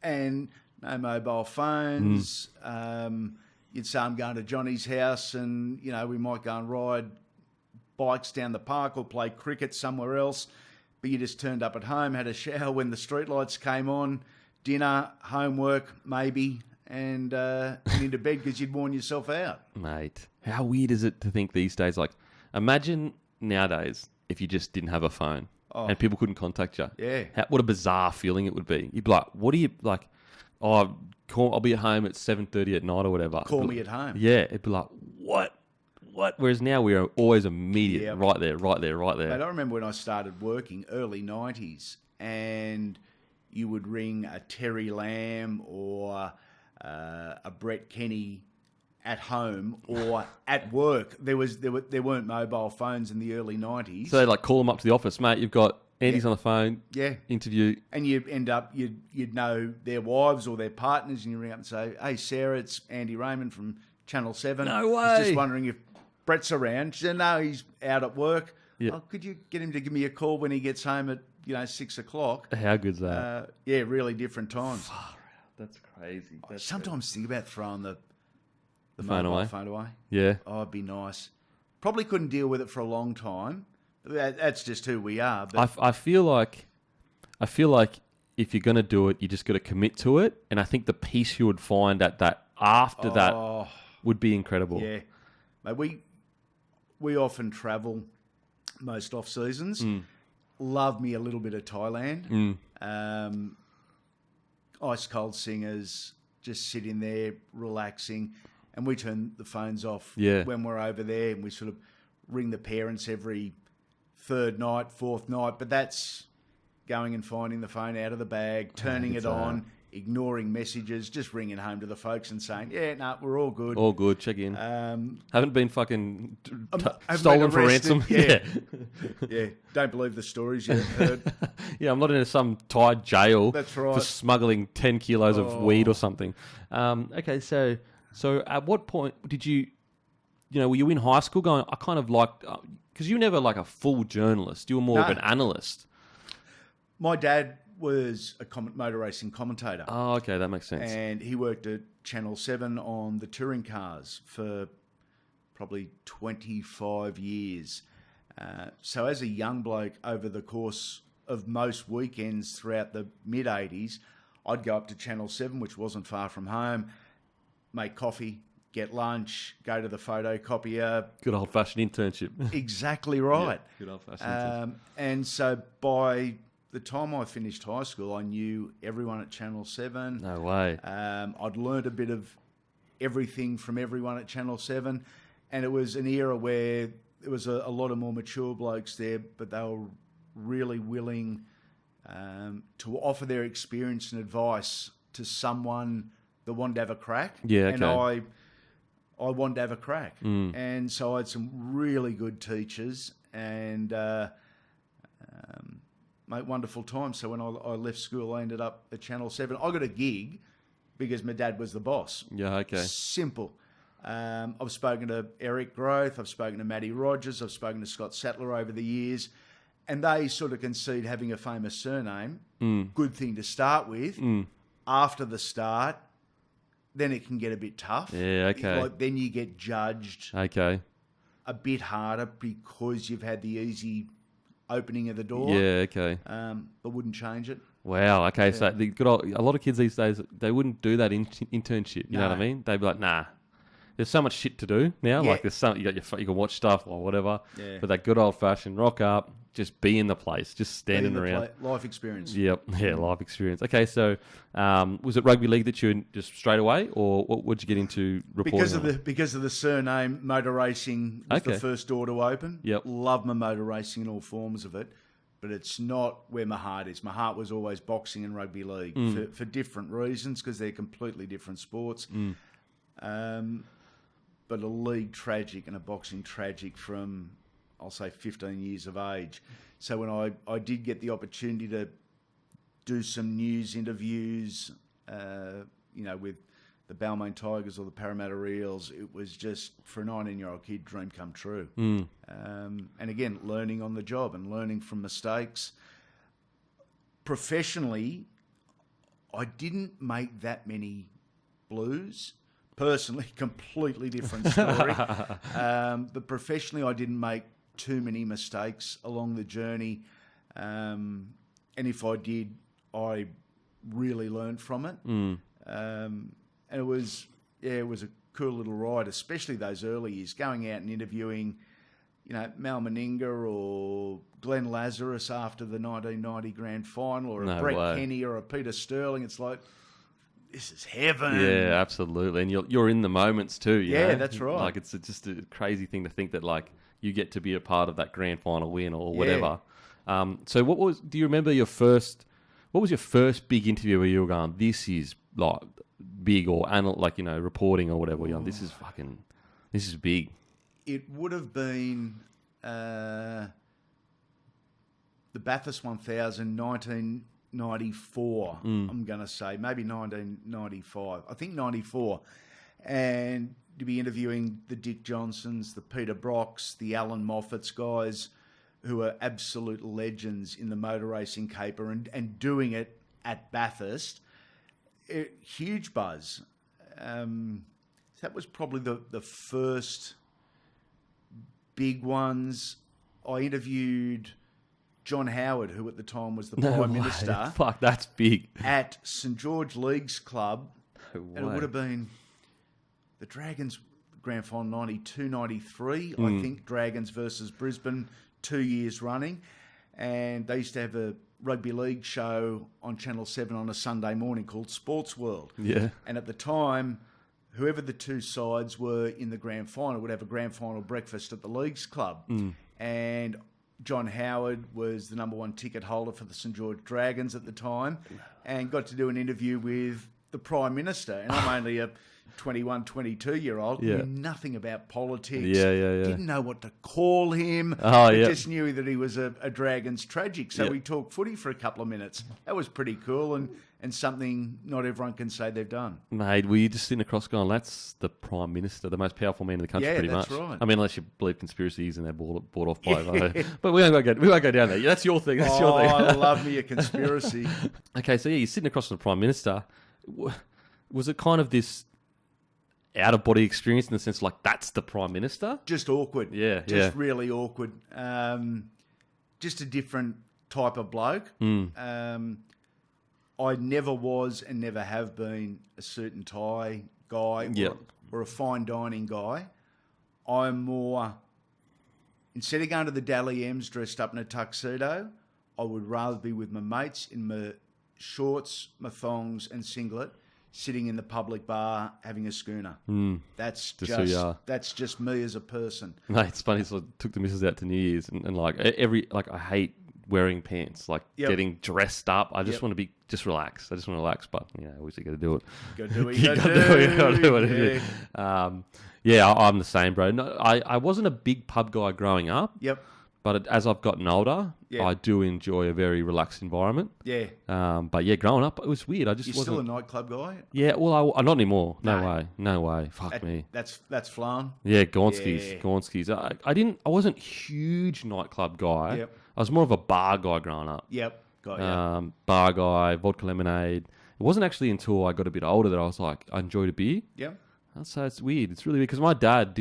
And no mobile phones. You'd say, I'm going to Johnny's house and, you know, we might go and ride bikes down the park or play cricket somewhere else. But you just turned up at home, had a shower when the streetlights came on, dinner, homework, maybe, and into bed because you'd worn yourself out. Mate, how weird is it to think these days, like, imagine nowadays if you just didn't have a phone and people couldn't contact you. Yeah. What a bizarre feeling it would be. You'd be like, what do you, like, I'll be at home at 7:30 at night or whatever. Call me at home. Yeah, it'd be like, what? Whereas now we are always immediate, right there. Mate, I remember when I started working, early 90s, and you would ring a Terry Lamb or a Brett Kenny at home or at work. There weren't mobile phones in the early 90s. So they like call them up to the office, mate. You've got Andy's on the phone. Yeah. Interview. And you'd know their wives or their partners, and you ring up and say, "Hey, Sarah, it's Andy Raymond from Channel 7. No way. I was just wondering if Brett's around." She said, "No, he's out at work." Yeah. "Oh, could you get him to give me a call when he gets home at 6 o'clock?" How good's that? Yeah, really different times. That's crazy. I sometimes think about throwing the phone mobile away. phone away. Yeah. Oh, it'd be nice. Probably couldn't deal with it for a long time. That's just who we are. But I feel like if you're going to do it, you just got to commit to it. And I think the peace you would find at that after that would be incredible. Yeah. Mate, we often travel most off seasons. Love me a little bit of Thailand. Ice cold singers, just sitting there relaxing, and we turn the phones off when we're over there, and we sort of ring the parents every third night, fourth night. But that's going and finding the phone out of the bag, turning it on, ignoring messages, just ringing home to the folks and saying, "Yeah, no, we're all good. All good, check in. Haven't been fucking stolen for ransom." Yeah. Yeah, don't believe the stories you've heard. Yeah, I'm not in some Thai jail That's right. for smuggling 10 kilos of weed or something. Okay, so at what point did you were you in high school going, I kind of liked, because you were never like a full journalist, you were more of an analyst. My dad was a motor racing commentator. Oh, okay, that makes sense. And he worked at Channel 7 on the touring cars for probably 25 years. So as a young bloke, over the course of most weekends throughout the mid-'80s, I'd go up to Channel 7, which wasn't far from home, make coffee, get lunch, go to the photocopier. Good old-fashioned internship. Exactly right. Yeah, good old-fashioned internship. And so by the time I finished high school, I knew everyone at Channel 7. No way. I'd learned a bit of everything from everyone at Channel 7. And it was an era where there was a lot of more mature blokes there, but they were really willing to offer their experience and advice to someone that wanted to have a crack. Yeah, okay. And I wanted to have a crack. And so I had some really good teachers and mate, wonderful time. So when I left school, I ended up at Channel 7. I got a gig because my dad was the boss. Yeah, okay. Simple. I've spoken to Eric Groth, I've spoken to Matty Rogers, I've spoken to Scott Sattler over the years, and they sort of concede having a famous surname, good thing to start with. After the start, then it can get a bit tough. Yeah, okay. Like, then you get judged a bit harder because you've had the easy opening of the door. Yeah, okay. But wouldn't change it. Wow, okay. Yeah. So a lot of kids these days, they wouldn't do that internship. You know what I mean? They'd be like, nah. There's so much shit to do now. Yeah. Like you can watch stuff or whatever. Yeah. But that good old fashioned rock up, just be in the place, just standing around. Life experience. Yep, yeah, life experience. Okay, so was it rugby league that you just straight away, or what would you get into reporting? Because of the surname, motor racing was the first door to open. Yep. Love my motor racing in all forms of it, but it's not where my heart is. My heart was always boxing and rugby league for different reasons, because they're completely different sports. But a league tragic and a boxing tragic from, I'll say, 15 years of age. So when I did get the opportunity to do some news interviews, with the Balmain Tigers or the Parramatta Eels, it was just, for a 19-year-old kid, dream come true. And again, learning on the job and learning from mistakes. Professionally, I didn't make that many blues. Personally, completely different story. But professionally, I didn't make too many mistakes along the journey. And if I did, I really learned from it. And it was a cool little ride, especially those early years, going out and interviewing, Mal Meninga or Glenn Lazarus after the 1990 grand final, or a Brett Kenny or a Peter Sterling. It's like, this is heaven. Yeah, absolutely. And you're in the moments too. Yeah, that's right. Like, it's just a crazy thing to think that, like, you get to be a part of that grand final win or whatever. So do you remember what was your first big interview where you were going, this is like big, or reporting or whatever? You're going, this is big. It would have been the Bathurst 1000, 1994, I'm going to say, maybe 1995. I think 94. And to be interviewing the Dick Johnsons, the Peter Brocks, the Alan Moffats guys, who are absolute legends in the motor racing caper, and doing it at Bathurst. Huge buzz. That was probably the first big ones. I interviewed John Howard, who at the time was the Prime Minister. Fuck, that's big. At St George Leagues Club. No and it would have been the Dragons grand final 92, 93. I think Dragons versus Brisbane, 2 years running. And they used to have a rugby league show on Channel 7 on a Sunday morning called Sports World. Yeah. And at the time, whoever the two sides were in the grand final would have a grand final breakfast at the Leagues Club. And John Howard was the number one ticket holder for the St George Dragons at the time, and got to do an interview with the Prime Minister. And I'm only a 21, 22-year-old, knew nothing about politics, didn't know what to call him, just knew that he was a Dragons tragic. So we talked footy for a couple of minutes. That was pretty cool, and something not everyone can say they've done. Mate, were you just sitting across going, that's the Prime Minister, the most powerful man in the country, pretty much. Right. I mean, unless you believe conspiracies and they're bought off by... But we won't go down there. That's your thing. That's your thing. I love me a conspiracy. Okay, so you're sitting across from the Prime Minister. Was it kind of this out-of-body experience in the sense, like, that's the Prime Minister? Just awkward. Just really awkward. Just a different type of bloke. I never was and never have been a suit and tie guy or a fine dining guy. I'm more, instead of going to the Dally M's dressed up in a tuxedo, I would rather be with my mates in my shorts, my thongs and singlet, sitting in the public bar having a schooner. That's just me as a person. Mate, it's funny. So I took the missus out to New Year's, and I hate wearing pants, getting dressed up. I just want to be relax. I just want to relax, but obviously got to do it. Got to do what you got to do. I'm the same, bro. No, I wasn't a big pub guy growing up. Yep. But as I've gotten older, I do enjoy a very relaxed environment. Yeah. But growing up, it was weird. I just You're still a nightclub guy? Yeah, well, not anymore. No way. Fuck me. That's flan. Yeah, Gonski's. I wasn't a huge nightclub guy. Yep. I was more of a bar guy growing up. Yep. Got you. Bar guy, vodka lemonade. It wasn't actually until I got a bit older that I was like, I enjoyed a beer. Yep. So it's weird. It's really weird because my dad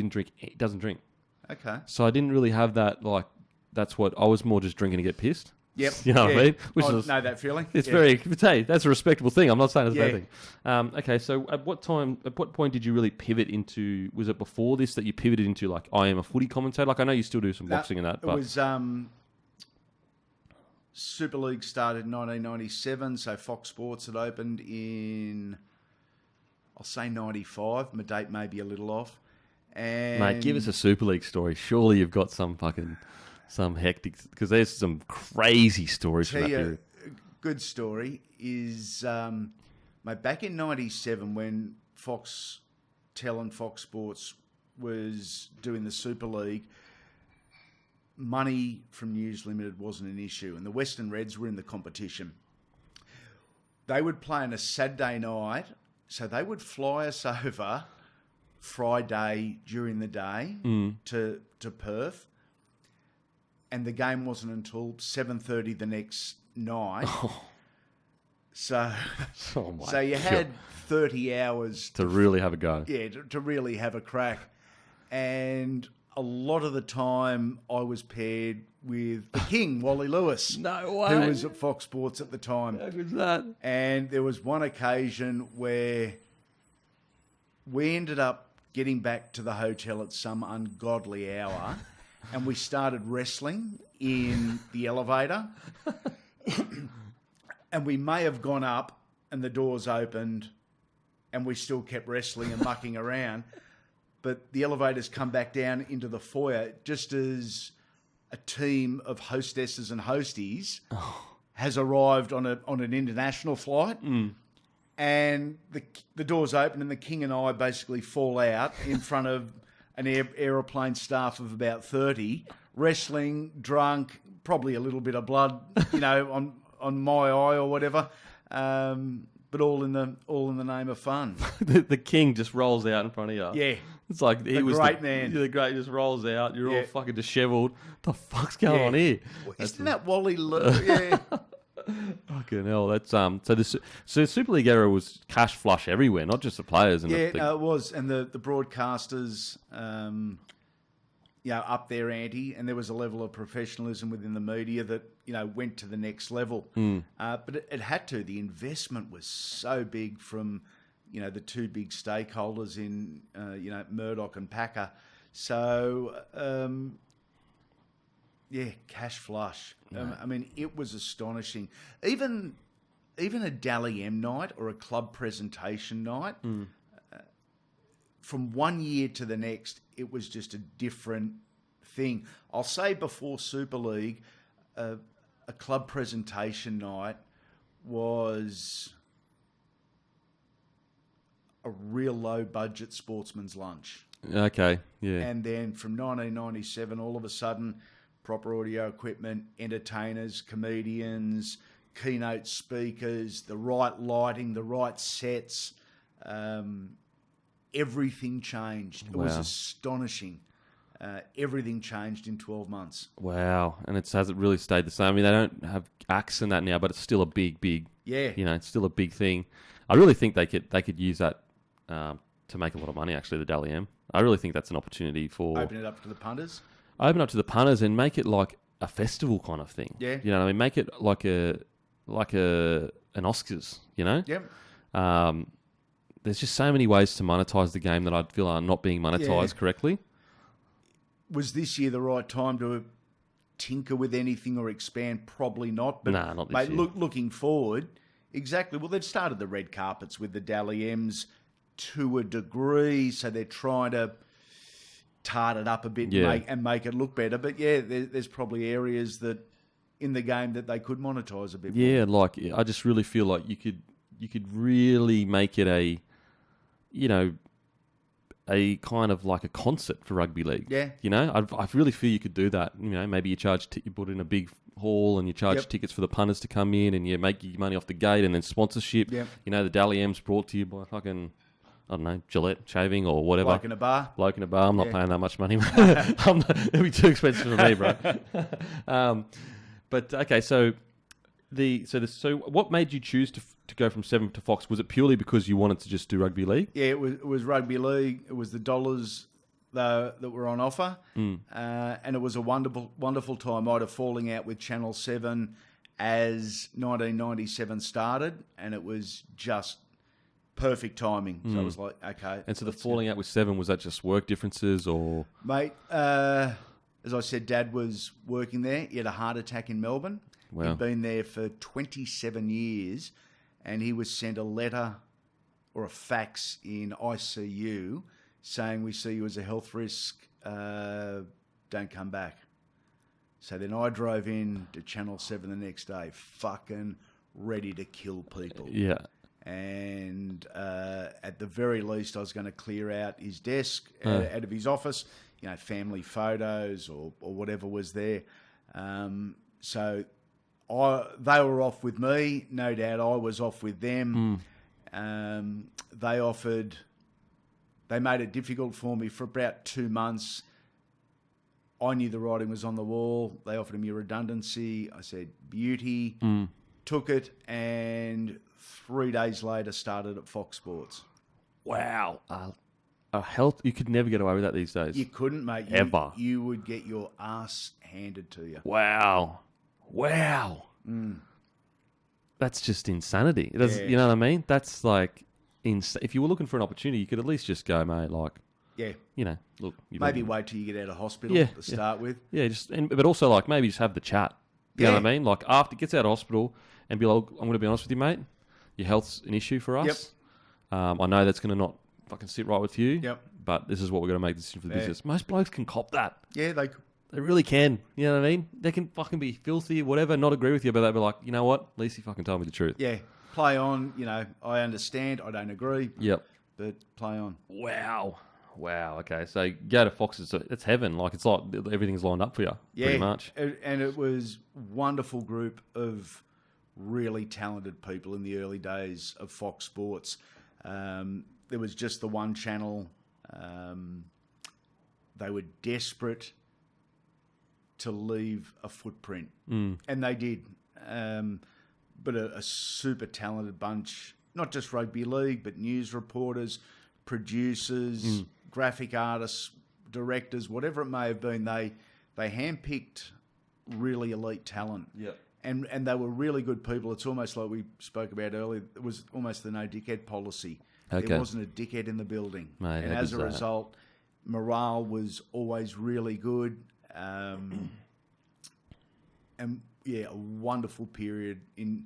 doesn't drink. Okay. So I didn't really have that, that's what I was more just drinking to get pissed. Yep. You know what I mean? I know that feeling. It's hey, that's a respectable thing. I'm not saying it's a bad thing. Okay, so at what point did you really pivot into, was it before this that you pivoted into I am a footy commentator? I know you still do some boxing and that. It was Super League started in 1997, so Fox Sports had opened in, I'll say 95. My date may be a little off. And Mate, give us a Super League story. Surely you've got some hectic, because there's some crazy stories from that period. A good story is, mate, back in 97 when Foxtel and Fox Sports was doing the Super League, money from News Limited wasn't an issue, and the Western Reds were in the competition. They would play on a Saturday night, so they would fly us over Friday during the day to Perth, and the game wasn't until 7:30 the next night. So you had 30 hours to really have a go. Yeah, to really have a crack. And a lot of the time I was paired with the King, Wally Lewis. No way. Who was at Fox Sports at the time. How good's that? And there was one occasion where we ended up getting back to the hotel at some ungodly hour and we started wrestling in the elevator. And we may have gone up and the doors opened and we still kept wrestling and mucking around. But the elevators come back down into the foyer just as a team of hostesses and hosties has arrived on an international flight. And the doors open and the King and I basically fall out in front of an aeroplane staff of about 30, wrestling, drunk, probably a little bit of blood, on my eye or whatever. But all in the name of fun. the King just rolls out in front of you. Yeah. It's like he was great man. The great just rolls out. You're all fucking dishevelled. What the fuck's going on here? Isn't that Wally? Yeah. Fucking hell. That's so the Super League era was cash flush everywhere, not just the players. And it was, and the broadcasters, up there ante, and there was a level of professionalism within the media that went to the next level. But it had to. The investment was so big from the two big stakeholders in Murdoch and Packer. So cash flush. I mean, it was astonishing. Even a Dally M night or a club presentation night. From one year to the next, it was just a different thing. I'll say before Super League, a club presentation night was a real low-budget sportsman's lunch. Okay, yeah. And then from 1997, all of a sudden, proper audio equipment, entertainers, comedians, keynote speakers, the right lighting, the right sets, everything changed. It was astonishing. Everything changed in 12 months. Wow. And it hasn't really stayed the same. I mean, they don't have acts in that now, but it's still a big, it's still a big thing. I really think they could use that to make a lot of money, actually, the Dally M. I really think that's an opportunity for... Open it up to the punters? Open up to the punters and make it like a festival kind of thing. Yeah. You know what I mean? Make it like an Oscars, Yep. There's just so many ways to monetize the game that I feel are not being monetized correctly. Was this year the right time to tinker with anything or expand? Probably not. But nah, not this year. Looking forward, exactly. Well, they've started the red carpets with the Dally M's to a degree, so they're trying to tart it up a bit and make it look better. But there's probably areas that in the game that they could monetize a bit more. Yeah, like I just really feel like you could really make it a kind of like a concert for rugby league. Yeah. I really feel you could do that. Maybe you you put in a big hall and you charge tickets for the punters to come in and you make your money off the gate and then sponsorship. Yep. The Dally M's brought to you by fucking, I don't know, Gillette shaving or whatever. Bloke in a bar. I'm not paying that much money. It'd be too expensive for me, bro. But okay, so what made you choose to go from 7 to Fox? Was it purely because you wanted to just do rugby league? Yeah, it was rugby league. It was the dollars that were on offer, and it was a wonderful time. I had a falling out with Channel 7 as 1997 started, and it was just perfect timing. So I was like, okay. And so the falling out with 7, was that just work differences or? Mate, as I said, Dad was working there. He had a heart attack in Melbourne. Wow. He'd been there for 27 years, and he was sent a letter or a fax in ICU saying, we see you as a health risk, don't come back. So then I drove in to Channel 7 the next day, fucking ready to kill people. Yeah. And at the very least, I was going to clear out his desk, out of his office, family photos or whatever was there. So they were off with me. No doubt I was off with them. They made it difficult for me for about 2 months. I knew the writing was on the wall. They offered me a redundancy. I said, beauty, took it, and 3 days later started at Fox Sports. Wow. A health, you could never get away with that these days. You couldn't, mate. Ever. You would get your ass handed to you. Wow. That's just insanity. You know what I mean? That's like, if you were looking for an opportunity, you could at least just go, mate, like, look. Maybe wait till you get out of hospital to start with. Yeah, but also like maybe just have the chat. You know what I mean? Like after it gets out of hospital and be like, I'm going to be honest with you, mate. Your health's an issue for us. Yep. I know that's going to not fucking sit right with you. Yep. But this is what we're going to make the decision for the business. Most blokes can cop that. Yeah, they really can. You know what I mean? They can fucking be filthy, whatever, not agree with you, but they'll be like, you know what? At least he fucking told me the truth. Yeah. Play on. I understand. I don't agree. Yep. But play on. Wow. Okay. So go to Fox. It's heaven. Like it's like everything's lined up for you. Yeah. Pretty much. And it was a wonderful group of really talented people in the early days of Fox Sports. There was just the one channel. They were desperate to leave a footprint. And they did. But a super talented bunch, not just rugby league, but news reporters, producers, graphic artists, directors, whatever it may have been. They handpicked really elite talent. Yeah. And they were really good people. It's almost like we spoke about earlier. It was almost the no dickhead policy. Okay. There wasn't a dickhead in the building. Mate, and as a result, morale was always really good. And a wonderful period in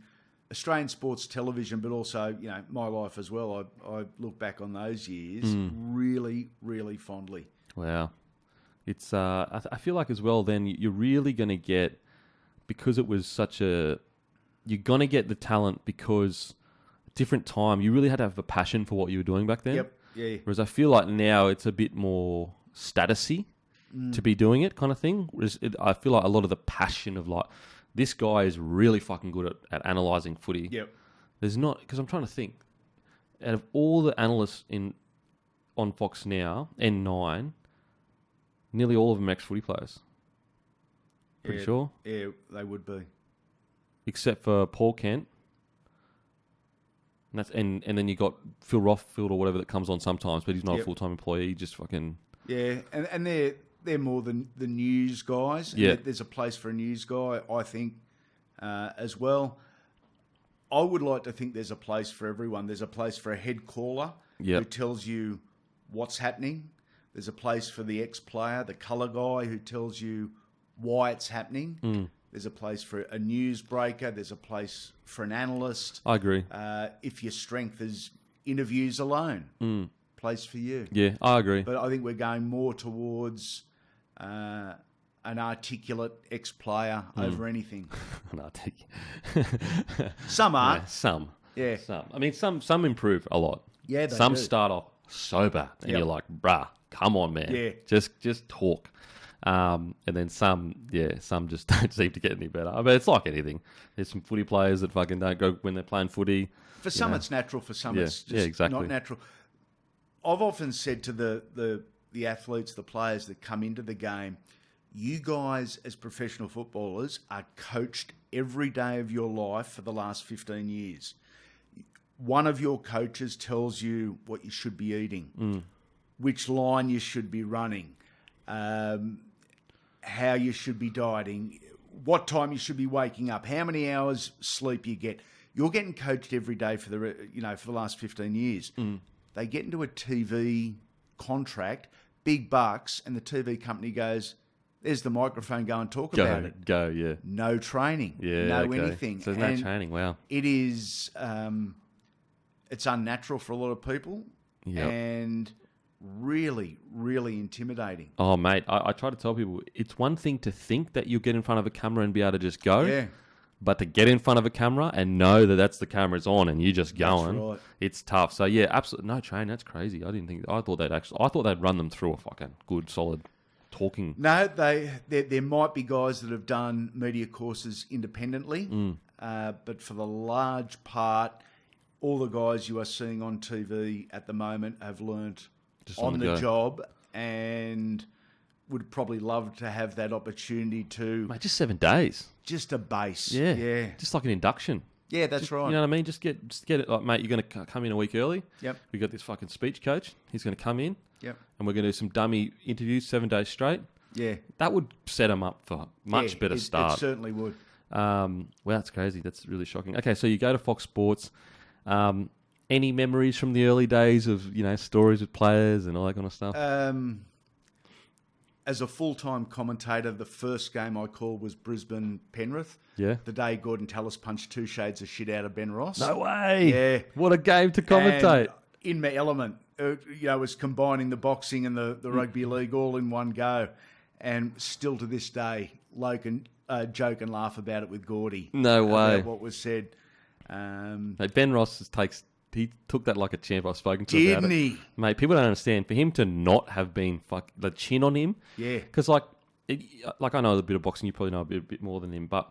Australian sports television, but also, my life as well. I look back on those years really, really fondly. Wow. It's I feel like as well then you're really going to get, because it was you're going to get the talent because different time, you really had to have a passion for what you were doing back then. Yep. Yeah. Whereas I feel like now it's a bit more statusy to be doing it kind of thing. I feel like a lot of the passion of like, this guy is really fucking good at analysing footy. Yep. There's not, because I'm trying to think, out of all the analysts on Fox now, N9, nearly all of them are ex-footy players. Pretty sure. Yeah, they would be. Except for Paul Kent. And then you got Phil Rothfield or whatever that comes on sometimes, but he's not a full-time employee. He just fucking... Yeah, and they're more than the news guys. Yeah. There's a place for a news guy, I think, as well. I would like to think there's a place for everyone. There's a place for a head caller who tells you what's happening. There's a place for the ex-player, the colour guy who tells you why it's happening. There's a place for a newsbreaker. There's a place for an analyst. I agree. If your strength is interviews alone, place for you. Yeah, I agree. But I think we're going more towards an articulate ex-player over anything. Some are. Yeah, some. Yeah. Some. I mean, some improve a lot. Yeah, they some do. start off sober, and you're like, bruh, come on, man. Yeah. Just talk. And then some just don't seem to get any better. I mean, it's like anything. There's some footy players that fucking don't go when they're playing footy. For some, it's natural. For some, it's just not natural. I've often said to the athletes, the players that come into the game, you guys as professional footballers are coached every day of your life for the last 15 years. One of your coaches tells you what you should be eating, which line you should be running, how you should be dieting, what time you should be waking up, how many hours sleep you get. You're getting coached every day for the last 15 years. They get into a TV contract, big bucks, and the TV company goes, There's the microphone. Go and talk about it. Go, yeah. No training. Yeah, no okay. anything. So there's no training. Wow. It is. It's unnatural for a lot of people, and really, really intimidating. Oh, mate, I try to tell people it's one thing to think that you'll get in front of a camera and be able to just go. Yeah. But to get in front of a camera and know that that's the camera's on and you're just going, right. It's tough. So yeah, absolutely no training. That's crazy. I thought they'd run them through a fucking good, solid talking. No, there might be guys that have done media courses independently, but for the large part, all the guys you are seeing on TV at the moment have learnt Just on the job and would probably love to have that opportunity to... Mate, just 7 days. Just a base. Yeah. Just like an induction. Yeah, that's right. You know what I mean? Just get it. Like, mate, you're going to come in a week early. Yep. We got this fucking speech coach. He's going to come in. Yep. And we're going to do some dummy interviews 7 days straight. Yeah. That would set them up for a much better start. It certainly would. Well, that's crazy. That's really shocking. Okay, so you go to Fox Sports. Any memories from the early days of, stories with players and all that kind of stuff? As a full-time commentator, the first game I called was Brisbane-Penrith. Yeah. The day Gordon Tallis punched 2 shades of shit out of Ben Ross. No way. Yeah. What a game to commentate. And in my element. It was combining the boxing and the rugby league all in one go. And still to this day, Logan joke and laugh about it with Gordy. No way. About what was said. Ben Ross he took that like a champ. I've spoken to about it. Didn't he? Mate, people don't understand. For him to not have been the chin on him. Yeah. Because I know a bit of boxing. You probably know a bit more than him. But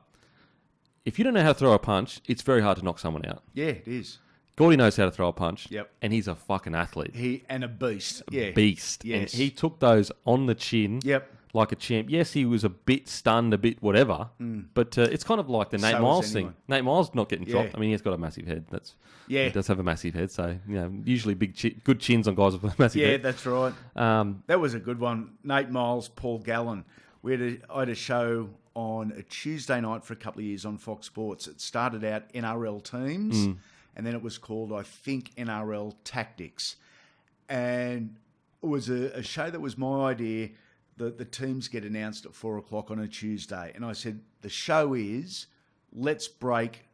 if you don't know how to throw a punch, it's very hard to knock someone out. Yeah, it is. Gordy knows how to throw a punch. Yep. And he's a fucking athlete. And a beast. Yeah. Beast. Yes. And he took those on the chin. Yep. Like a champ. Yes, he was a bit stunned, a bit whatever. But it's kind of like the Nate Miles thing. Nate Miles not getting dropped. I mean, he's got a massive head. He does have a massive head. So, usually good chins on guys with a massive head. Yeah, that's right. That was a good one. Nate Miles, Paul Gallen. I had a show on a Tuesday night for a couple of years on Fox Sports. It started out NRL teams, and then it was called, I think, NRL Tactics. And it was a show that was my idea. The teams get announced at 4 o'clock on a Tuesday. And I said, the show is, let's break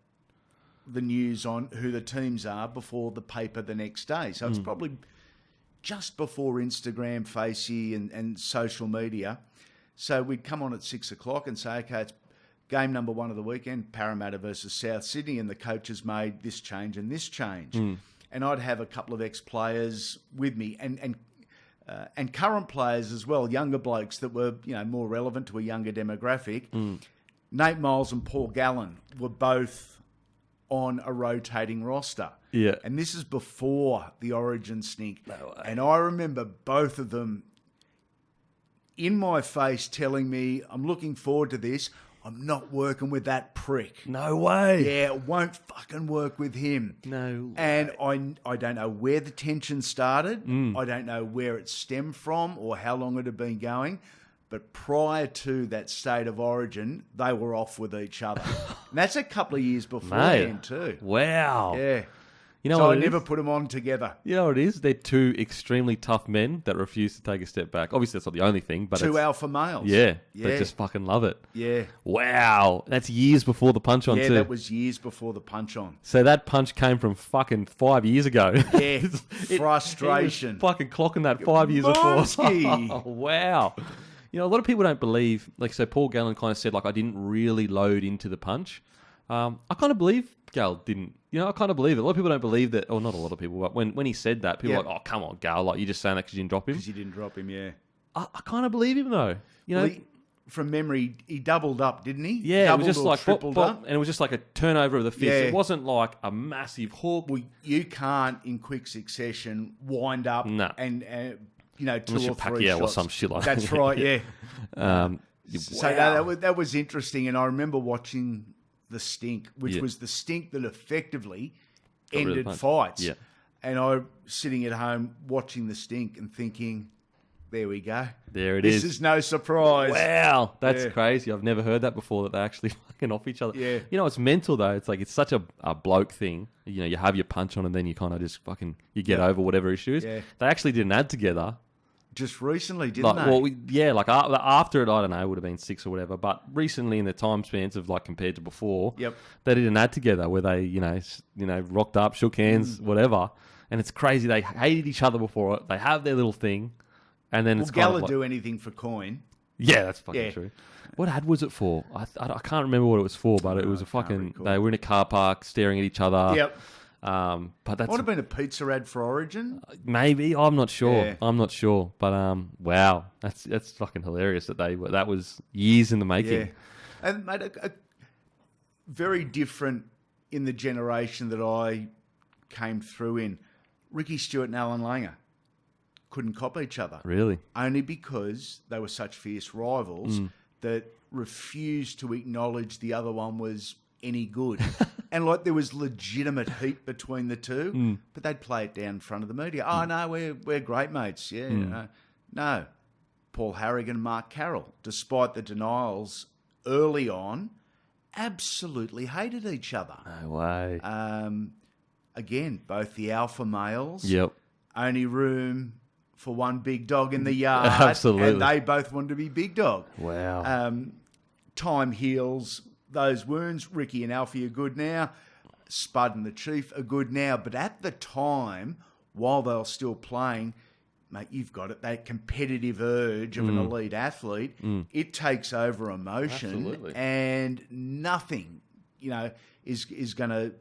the news on who the teams are before the paper the next day. So it's probably just before Instagram, Facey and social media. So we'd come on at 6 o'clock and say, okay, it's game number 1 of the weekend, Parramatta versus South Sydney, and the coaches made this change and this change. And I'd have a couple of ex-players with me and current players as well, younger blokes that were more relevant to a younger demographic. Nate Miles and Paul Gallen were both on a rotating roster. Yeah. And this is before the Origin stink. No way. And I remember both of them in my face telling me, I'm looking forward to this. I'm not working with that prick. No way. Yeah, it won't fucking work with him. No way. And I don't know where the tension started. I don't know where it stemmed from or how long it had been going. But prior to that state of origin, they were off with each other. And that's a couple of years beforehand too. Wow. Yeah. You know so what I never put them on together. You know what it is? They're 2 extremely tough men that refuse to take a step back. Obviously, that's not the only thing, but 2 alpha males. Yeah. They just fucking love it. Yeah. Wow. That's years before the punch on too. Yeah, that was years before the punch on. So that punch came from fucking 5 years ago. Yeah. Frustration. He was fucking clocking that 5 years before. Oh, wow. A lot of people don't believe, so Paul Gallen kind of said, I didn't really load into the punch. I kind of believe Gal didn't. I kind of believe it. A lot of people don't believe that, or not a lot of people, but when he said that, people are like, oh, come on, Gal, you're just saying that because you didn't drop him? Because you didn't drop him, yeah. I kind of believe him, though. From memory, he doubled up, didn't he? Yeah, doubled it was just tripled up. And it was just like a turnover of the fist. Yeah. It wasn't like a massive hook. Well, you can't, in quick succession, wind up and 2 or 3 Pacquiao shots. or some shit like that. That's right, yeah. So wow. that was interesting, and I remember watching the stink, which was the stink that effectively ended fights. Yeah. And I sitting at home watching the stink and thinking, there we go. There it is. This is no surprise. Wow, that's crazy. I've never heard that before, that they actually fucking off each other. Yeah. It's mental, though. It's like, it's such a bloke thing. You have your punch on and then you kind of just fucking, you get over whatever issue is. Yeah. They actually did an ad together just recently, didn't like, they? Well, like after it, I don't know, it would have been 6 or whatever. But recently, in the time spans of like compared to before, they did an ad together where they, rocked up, shook hands, whatever. And it's crazy. They hated each other before it. They have their little thing, and then it's Gallen kind of like, do anything for coin. Yeah, that's fucking true. What ad was it for? I can't remember what it was for, but it was a fucking. They were in a car park staring at each other. Yep. But that's might have been a pizza ad for Origin. Maybe, I'm not sure. Yeah. I'm not sure. But wow, that's fucking hilarious that that was years in the making. Yeah, and mate, a very different in the generation that I came through in. Ricky Stewart and Alan Langer couldn't cop each other. Really? Only because they were such fierce rivals that refused to acknowledge the other one was any good. And like there was legitimate heat between the two, but they'd play it down in front of the media. Oh, no, we're great mates. Yeah. No. Paul Harrigan, Mark Carroll, despite the denials early on, absolutely hated each other. No way. Again, both the alpha males. Yep. Only room for one big dog in the yard. Absolutely. And they both wanted to be big dog. Wow. Time heals those wounds. Ricky and Alfie are good now. Spud and the Chief are good now. But at the time, while they were still playing, mate, you've got it, that competitive urge of an elite athlete. It takes over emotion. Absolutely. And nothing, is going to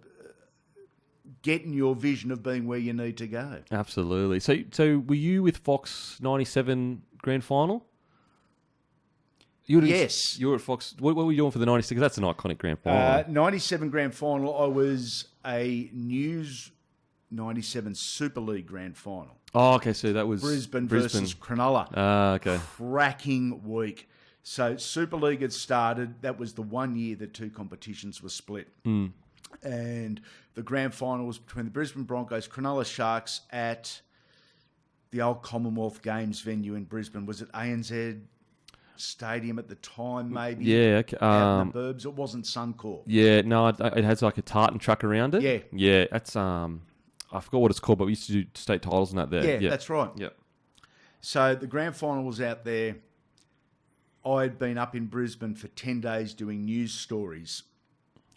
get in your vision of being where you need to go. Absolutely. So were you with Fox 97 grand final? Yes. You were at Fox. What were you doing for the 96? That's an iconic grand final. 97 grand final, I was a News 97 Super League grand final. Oh, okay. So that was Brisbane versus Cronulla. Okay. Cracking week. So Super League had started. That was the 1 year that two competitions were split. And the grand final was between the Brisbane Broncos, Cronulla Sharks at the old Commonwealth Games venue in Brisbane. Was it ANZ Stadium at the time, maybe? Yeah. Okay. Out in the burbs. It wasn't Suncorp. Yeah. No, it has like a tartan truck around it. Yeah. Yeah. That's I forgot what it's called, but we used to do state titles and that there. Yeah, that's right. Yeah. So the grand final was out there. I'd been up in Brisbane for 10 days doing news stories.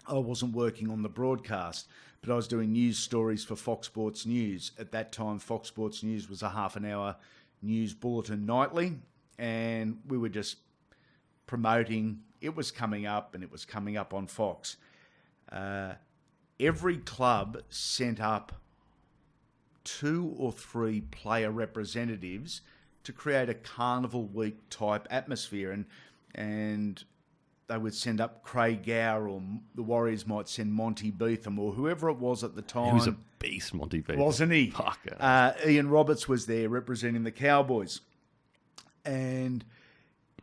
I wasn't working on the broadcast, but I was doing news stories for Fox Sports News. At that time, Fox Sports News was a half-an-hour news bulletin nightly, and we were just promoting. It was coming up, and it was coming up on Fox. Every club sent up 2 or 3 player representatives to create a carnival week type atmosphere, and they would send up Craig Gower, or the Warriors might send Monty Beetham, or whoever it was at the time. He was a beast, Monty Beetham. Wasn't he? Ian Roberts was there representing the Cowboys. And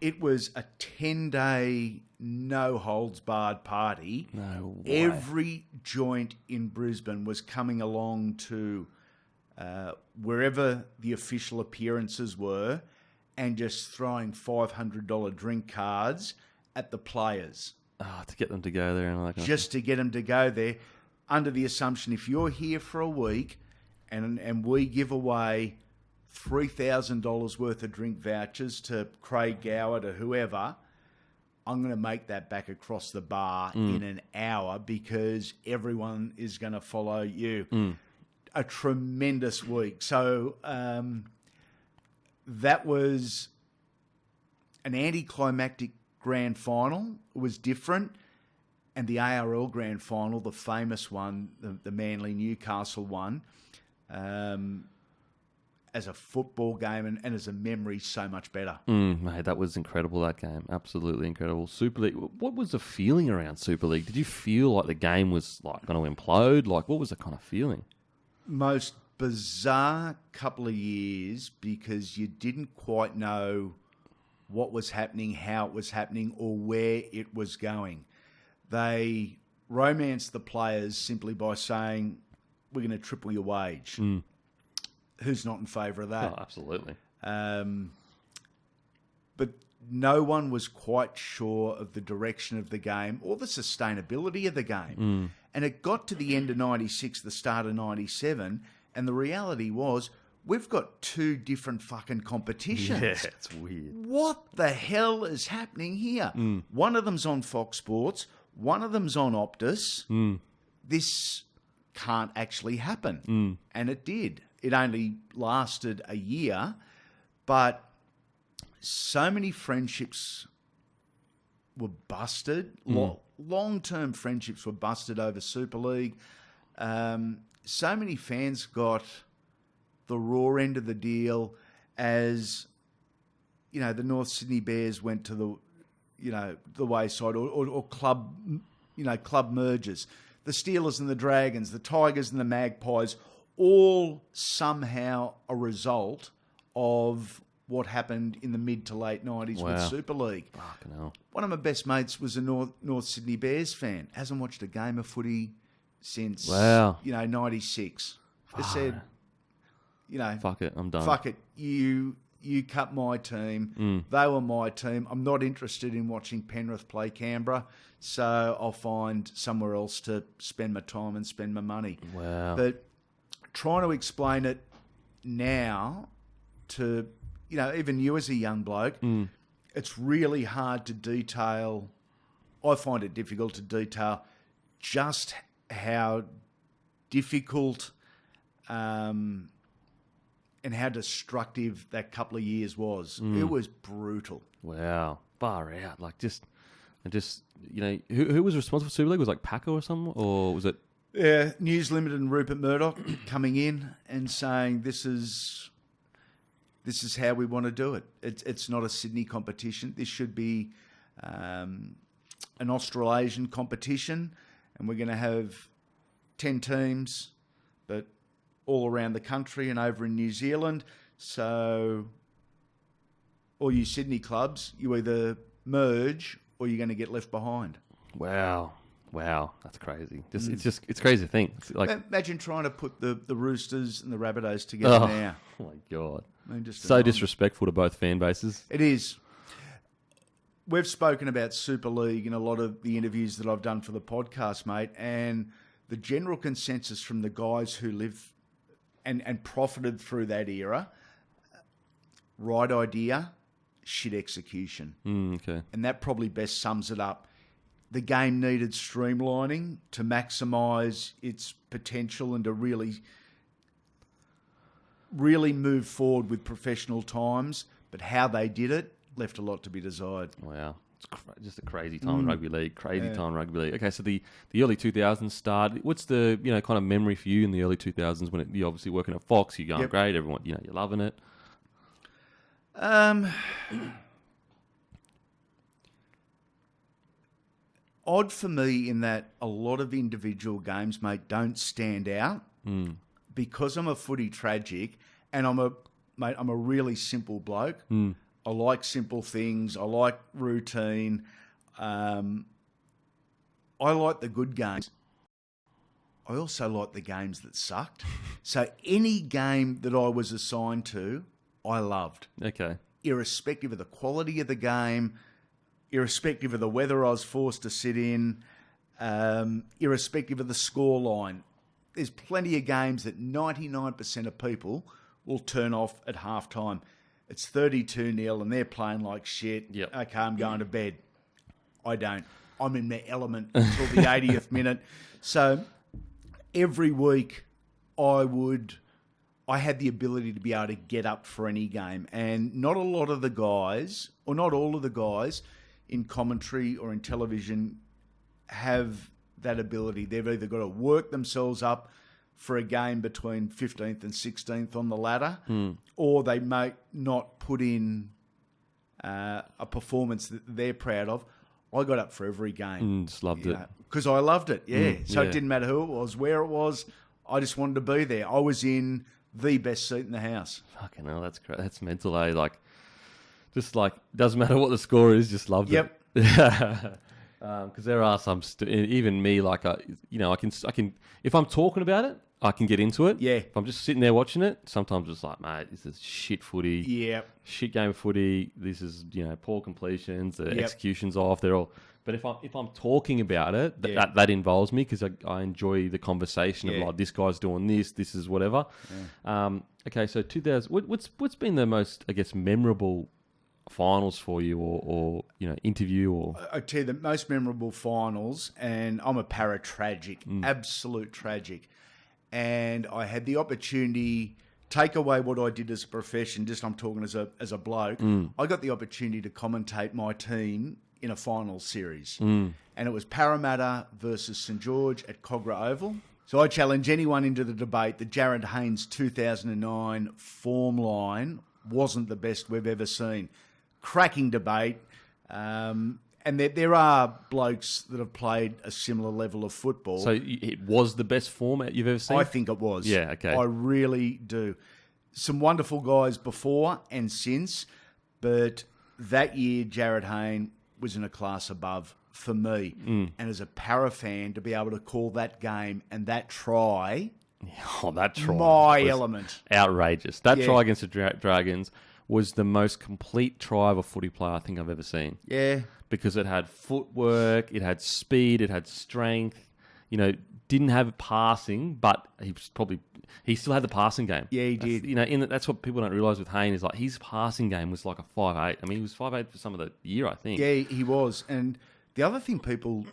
it was a 10-day, no-holds-barred party. No way. Every joint in Brisbane was coming along to wherever the official appearances were and just throwing $500 drink cards at the players. To get them to go there. And just to get them to go there, under the assumption if you're here for a week and we give away $3,000 worth of drink vouchers to Craig Gower, to whoever, I'm going to make that back across the bar in an hour because everyone is going to follow you. A tremendous week. So that was an anticlimactic grand final. It was different. And the ARL grand final, the famous one, the Manly-Newcastle one, as a football game and as a memory, so much better. Mate, that was incredible, that game. Absolutely incredible. Super League. What was the feeling around Super League? Did you feel like the game was like going to implode? Like, what was the kind of feeling? Most bizarre couple of years because you didn't quite know what was happening, how it was happening, or where it was going. They romanced the players simply by saying, we're going to triple your wage. Who's not in favour of that? Oh, absolutely. But no one was quite sure of the direction of the game or the sustainability of the game. And it got to the end of 96, the start of 97, and the reality was we've got two different fucking competitions. Yeah, it's weird. What the hell is happening here? One of them's on Fox Sports. One of them's on Optus. This can't actually happen. And it did. It only lasted a year, but so many friendships were busted. Long-term friendships were busted over Super League. So many fans got the raw end of the deal as, you know, the North Sydney Bears went to the wayside, or club mergers. The Steelers and the Dragons, the Tigers and the Magpies, all somehow a result of what happened in the mid to late 90s with Super League. Fucking hell. One of my best mates was a North Sydney Bears fan. Hasn't watched a game of footy since, 96. Just said, fuck it, I'm done. Fuck it, you cut my team. They were my team. I'm not interested in watching Penrith play Canberra, so I'll find somewhere else to spend my time and spend my money. Wow. But trying to explain it now to, even you as a young bloke, it's really hard to detail. I find it difficult to detail just how difficult and how destructive that couple of years was. It was brutal. Wow. Far out. Like, who was responsible for Super League? Was it like Packer or something? Or was it? Yeah, News Limited and Rupert Murdoch coming in and saying this is how we want to do it. It's not a Sydney competition. This should be an Australasian competition, and we're going to have 10 teams, but all around the country and over in New Zealand. So all you Sydney clubs, you either merge or you're going to get left behind. Wow, that's crazy. It's crazy to think. It's like, imagine trying to put the Roosters and the Rabbitohs together now. Oh my God. I mean, so disrespectful to both fan bases. It is. We've spoken about Super League in a lot of the interviews that I've done for the podcast, mate, and the general consensus from the guys who live and profited through that era, right idea, shit execution. Okay. And that probably best sums it up. The game needed streamlining to maximise its potential and to really move forward with professional times, but how they did it left a lot to be desired. Wow. It's just a crazy time in rugby league. Okay, so the early 2000s start. What's the kind of memory for you in the early 2000s when you're obviously working at Fox? You're going great. Everyone, you're loving it. Odd for me in that a lot of individual games, mate, don't stand out because I'm a footy tragic and I'm a really simple bloke. I like simple things. I like routine. I like the good games. I also like the games that sucked. So any game that I was assigned to, I loved. Okay. Irrespective of the quality of the game, irrespective of the weather I was forced to sit in, irrespective of the scoreline. There's plenty of games that 99% of people will turn off at halftime. It's 32-0 and they're playing like shit. Yep. Okay, I'm going to bed. I don't. I'm in my element until the 80th minute. So every week I had the ability to be able to get up for any game. And not a lot of the guys, or not all of the guys in commentary or in television have that ability. They've either got to work themselves up for a game between 15th and 16th on the ladder, or they might not put in a performance that they're proud of. I got up for every game. Just loved it. Because I loved it, So it didn't matter who it was, where it was. I just wanted to be there. I was in the best seat in the house. Fucking hell, that's great. That's mental, eh? Doesn't matter what the score is, just loved it. Yep. Because there are some, even me, I can, if I'm talking about it, I can get into it. Yeah. If I'm just sitting there watching it, sometimes it's like, mate, this is shit footy. Yeah. Shit game of footy. This is, poor completions. The execution's off. They're all But if I'm talking about it, that involves me because I enjoy the conversation of like, this guy's doing this is whatever. Yeah. Okay, so 2000. What's been the most, I guess, memorable finals for you, or interview, or? I tell you the most memorable finals, and I'm a para-tragic, absolute tragic, and I had the opportunity. Take away what I did as a profession, just I'm talking as a bloke. I got the opportunity to commentate my team in a finals series. And it was Parramatta versus St George at Cogra Oval. So I challenge anyone into the debate that Jarryd Hayne's 2009 form line wasn't the best we've ever seen. Cracking debate. And there are blokes that have played a similar level of football. So it was the best format you've ever seen? I think it was. Yeah, okay. I really do. Some wonderful guys before and since, but that year Jarryd Hayne was in a class above for me. And as a para fan, to be able to call that game and that try... Oh, that try. My element. Outrageous. That try against the Dragons was the most complete try of a footy player I think I've ever seen. Yeah. Because it had footwork, it had speed, it had strength. Didn't have passing, but he still had the passing game. Yeah, he did. That's what people don't realise with Hayne is like his passing game was like a 5'8". I mean, he was 5'8" for some of the year, I think. Yeah, he was. And the other thing people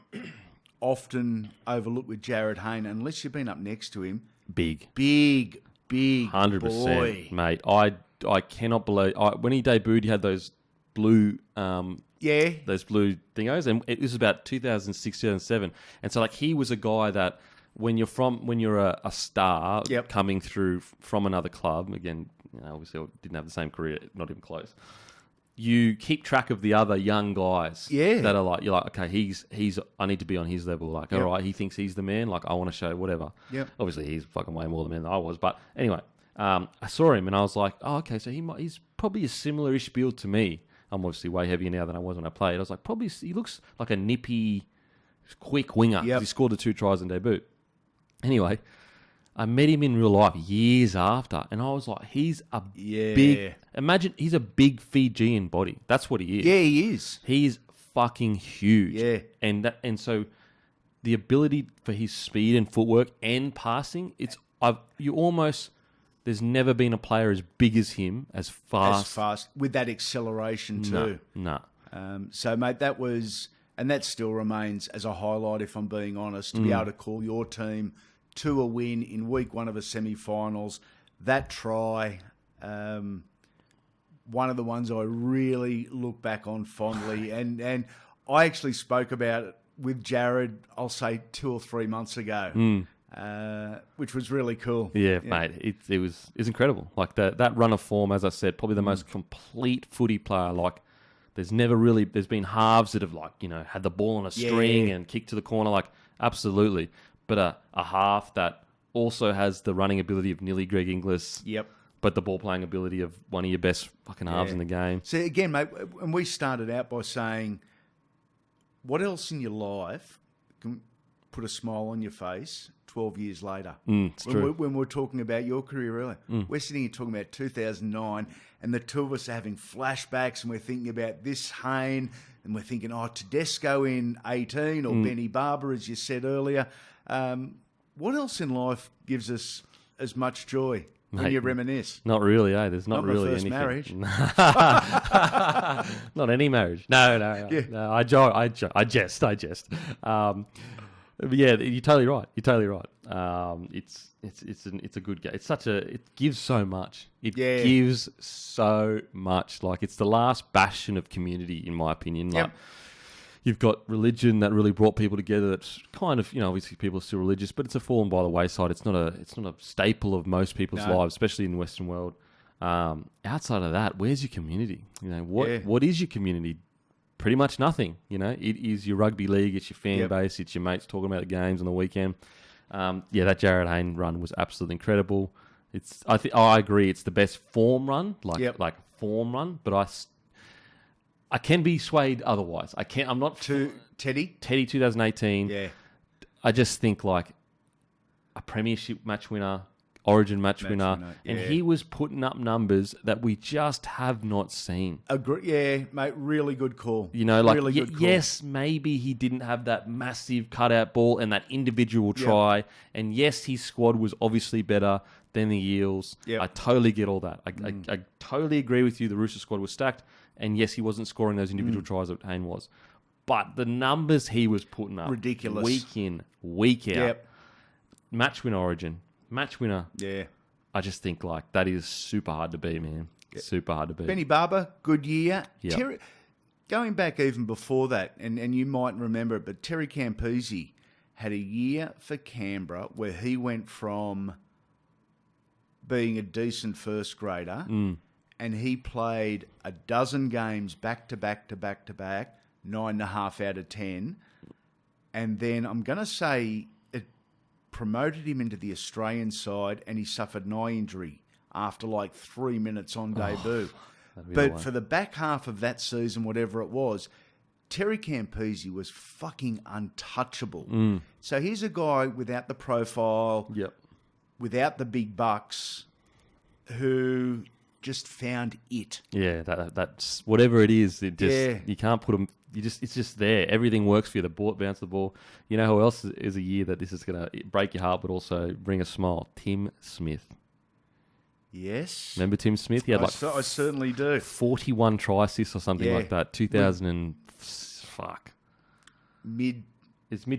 often overlook with Jarryd Hayne, unless you've been up next to him, big 100%, boy, mate. I cannot believe when he debuted, he had those blue. Those blue thingos, and this was about 2006, 2007, and so like he was a guy that when you're a star coming through from another club, again, obviously I didn't have the same career, not even close. You keep track of the other young guys, that are like you're like, okay, he's I need to be on his level. Like, all right, he thinks he's the man. Like, I want to show whatever. Yep. Obviously, he's fucking way more the man than I was, but anyway, I saw him and I was like, oh, okay, so he's probably a similar-ish build to me. I'm obviously way heavier now than I was when I played. I was like, probably he looks like a nippy, quick winger. He scored the 2 tries in debut. Anyway, I met him in real life years after, and I was like, he's a big... Imagine, he's a big Fijian body. That's what he is. Yeah, he is. He's fucking huge. Yeah. And so the ability for his speed and footwork and passing, there's never been a player as big as him, as fast, with that acceleration too. No. So, mate, that was, and that still remains as a highlight, if I'm being honest, to be able to call your team to a win in week 1 of a semi-finals. That try, one of the ones I really look back on fondly, and I actually spoke about it with Jarryd, I'll say 2 or 3 months ago. Which was really cool. Yeah, mate. It was incredible. Like that run of form, as I said, probably the most complete footy player. Like there's been halves that have had the ball on a string and kicked to the corner. Like absolutely. But a half that also has the running ability of nearly Greg Inglis. Yep. But the ball playing ability of one of your best fucking halves in the game. See, again, mate, and we started out by saying, what else in your life can put a smile on your face 12 years later? It's true. When we're talking about your career earlier, we're sitting here talking about 2009, and the two of us are having flashbacks, and we're thinking about this Hayne, and we're thinking, Tedesco in 18, or Benny Barber, as you said earlier. What else in life gives us as much joy when you reminisce? Not really, eh? There's not really anything. Not my first marriage. Not any marriage. No. No, I jest. But yeah, you're totally right. It's a good game. It gives so much. It gives so much. Like it's the last bastion of community, in my opinion. Like you've got religion that really brought people together. That's kind of, obviously people are still religious, but it's fallen by the wayside. It's not a staple of most people's lives, especially in the Western world. Outside of that, where's your community? What is your community? Pretty much nothing. It is your rugby league. It's your fan base. It's your mates talking about the games on the weekend. That Jarryd Hayne run was absolutely incredible. I agree. It's the best form run, like form run. But I can be swayed otherwise. I'm not Teddy 2018. Yeah, I just think like a premiership match winner. Origin match winner. Yeah. And he was putting up numbers that we just have not seen. Yeah, mate, really good call. You know, like, really good call. Yes, maybe he didn't have that massive cutout ball and that individual try. And yes, his squad was obviously better than the Eels. Yep. I totally get all that. I totally agree with you. The Roosters squad was stacked. And yes, he wasn't scoring those individual tries that Hayne was. But the numbers he was putting up. Ridiculous. Week in, week out. Yep. Match winner Origin. Match winner. Yeah. I just think like that is super hard to beat, man. Yep. Super hard to beat. Benny Barber, good year. Yep. Going back even before that, and you might remember it, but Terry Campese had a year for Canberra where he went from being a decent first grader and he played a dozen games back to back to back to back, 9.5 out of 10. And then I'm going to say it promoted him into the Australian side and he suffered an eye injury after like 3 minutes on debut. But for the back half of that season, whatever it was, Terry Campese was fucking untouchable. So here's a guy without the profile, without the big bucks, who just found it. Yeah, that's whatever it is. It just you can't put them. It's just there. Everything works for you. The ball, bounce the ball. You know who else is a year that this is going to break your heart, but also bring a smile? Tim Smith. Yes. Remember Tim Smith? He had I certainly do. 41 try assists or something like that. 2000 and It's mid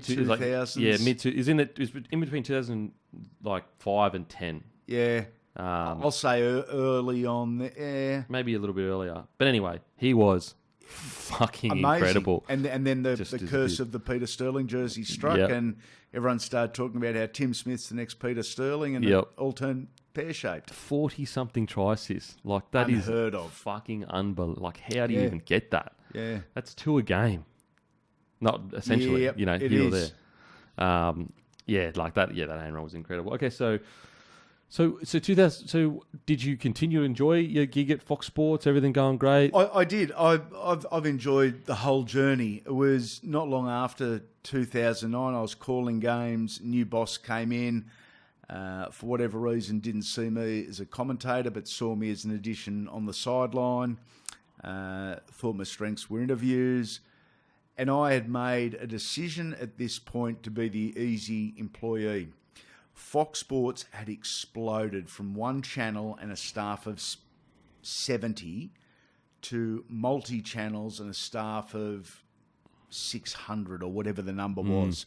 2000s. Is in between 2005 and 10. Yeah. I'll say early on there. Maybe a little bit earlier. But anyway, he was fucking incredible. And then the curse of the Peter Sterling jersey struck and everyone started talking about how Tim Smith's the next Peter Sterling and it all turned pear-shaped. 40-something try assists. Like, that is unheard of. Fucking unbelievable. Like, how do you even get that? Yeah. That's 2 a game. Not essentially, here or there. Like that. Yeah, that hand run was incredible. Okay, so 2000. So did you continue to enjoy your gig at Fox Sports? Everything going great? I did. I've enjoyed the whole journey. It was not long after 2009. I was calling games. New boss came in. For whatever reason, didn't see me as a commentator, but saw me as an addition on the sideline. Thought my strengths were interviews. And I had made a decision at this point to be the easy employee. Fox Sports had exploded from one channel and a staff of 70 to multi-channels and a staff of 600 or whatever the number was.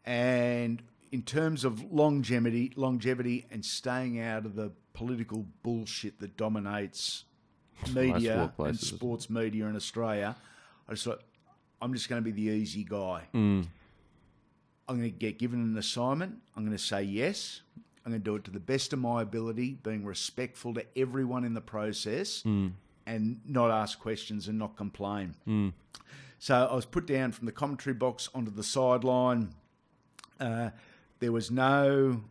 And in terms of longevity and staying out of the political bullshit that dominates media and sports media in Australia, I just thought, I'm just going to be the easy guy. I'm going to get given an assignment. I'm going to say yes. I'm going to do it to the best of my ability, being respectful to everyone in the process and not ask questions and not complain. So I was put down from the commentary box onto the sideline. There was no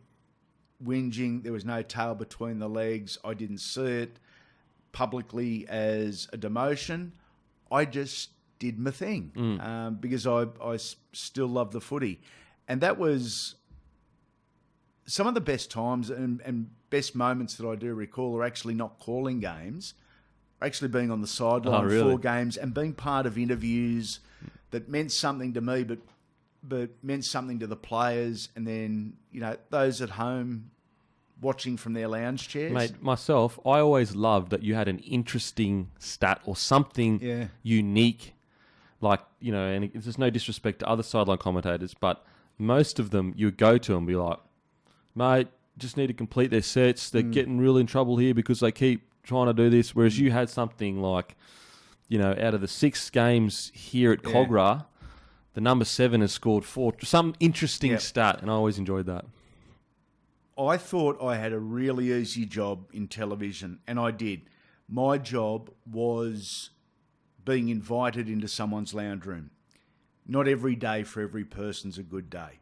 whinging. There was no tail between the legs. I didn't see it publicly as a demotion. I just did my thing because I still love the footy. And that was some of the best times and best moments that I do recall are actually not calling games, actually being on the sideline for games and being part of interviews that meant something to me, but meant something to the players, and then, those at home watching from their lounge chairs. Mate, myself, I always loved that you had an interesting stat or something unique. Like, and there's no disrespect to other sideline commentators, but most of them, you would go to and be like, mate, just need to complete their sets. They're getting really in trouble here because they keep trying to do this. Whereas you had something like, out of the 6 games here at Cogra, the number 7 has scored 4. Some interesting stat, and I always enjoyed that. I thought I had a really easy job in television, and I did. My job was being invited into someone's lounge room. Not every day for every person's a good day.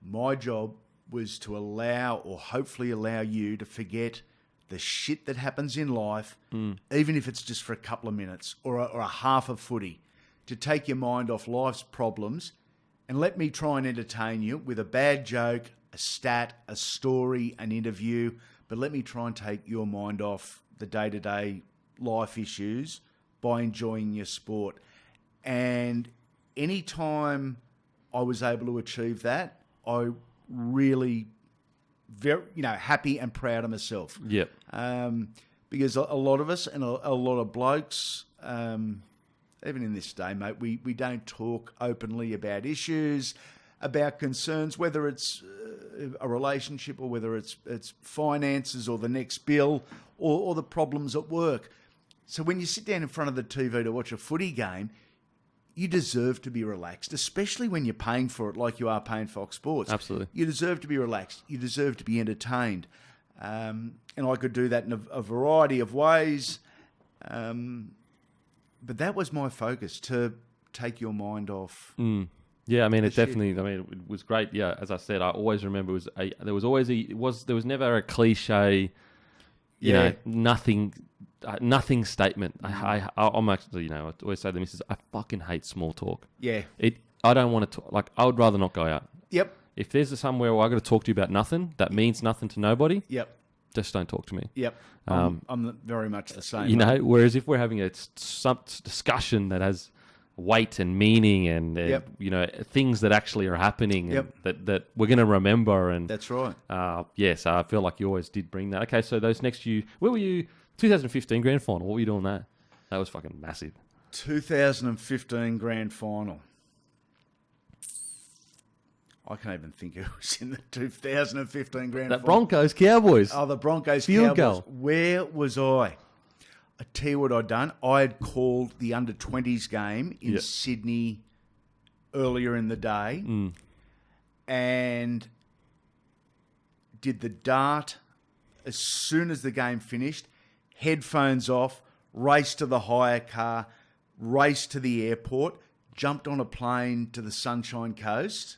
My job was to allow, or hopefully allow you to forget the shit that happens in life, even if it's just for a couple of minutes or a half of footy, to take your mind off life's problems and let me try and entertain you with a bad joke, a stat, a story, an interview, but let me try and take your mind off the day-to-day life issues by enjoying your sport. And anytime I was able to achieve that, I really, happy and proud of myself. Yep. Because a lot of us and a lot of blokes, even in this day, mate, we don't talk openly about issues, about concerns, whether it's a relationship or whether it's finances or the next bill or the problems at work. So when you sit down in front of the TV to watch a footy game, you deserve to be relaxed, especially when you're paying for it like you are paying Fox Sports. Absolutely. You deserve to be relaxed. You deserve to be entertained. And I could do that in a variety of ways. But that was my focus, to take your mind off. Yeah, I mean, it was great. Yeah, as I said, I always remember there was never a cliche, nothing statement. I'm actually, I always say to the missus, I fucking hate small talk. Yeah. I don't want to talk. Like, I would rather not go out. Yep. If there's somewhere where I got to talk to you about nothing that means nothing to nobody. Yep. Just don't talk to me. Yep. I'm very much the same. Whereas if we're having a some discussion that has weight and meaning and things that actually are happening and that we're going to remember, and that's right. Yes, I feel like you always did bring that. Okay, so those next few, where were you? 2015 grand final. What were you doing there? That was fucking massive. 2015 grand final. I can't even think who was in the 2015 grand final. That Broncos Cowboys. Oh, the Broncos Field Cowboys. goal. Where was I? I tell you what I'd done. I had called the under-20s game in Sydney earlier in the day and did the dart as soon as the game finished, headphones off, raced to the hire car, raced to the airport, jumped on a plane to the Sunshine Coast,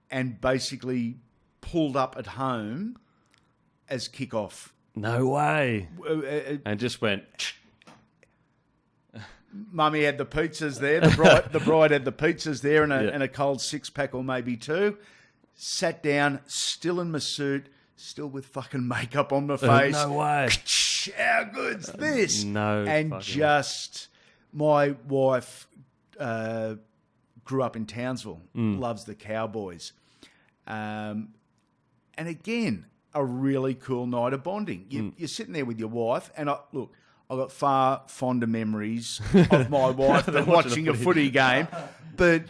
and basically pulled up at home as kickoff. No way. And just went. Mummy had the pizzas there. The bride had the pizzas there and a cold six-pack or maybe two. Sat down, still in my suit, still with fucking makeup on my face. No way. How good's this? No. And just, my wife grew up in Townsville, loves the Cowboys. And again, a really cool night of bonding. You're sitting there with your wife, and I've got far fonder memories of my wife than watching a footy game. But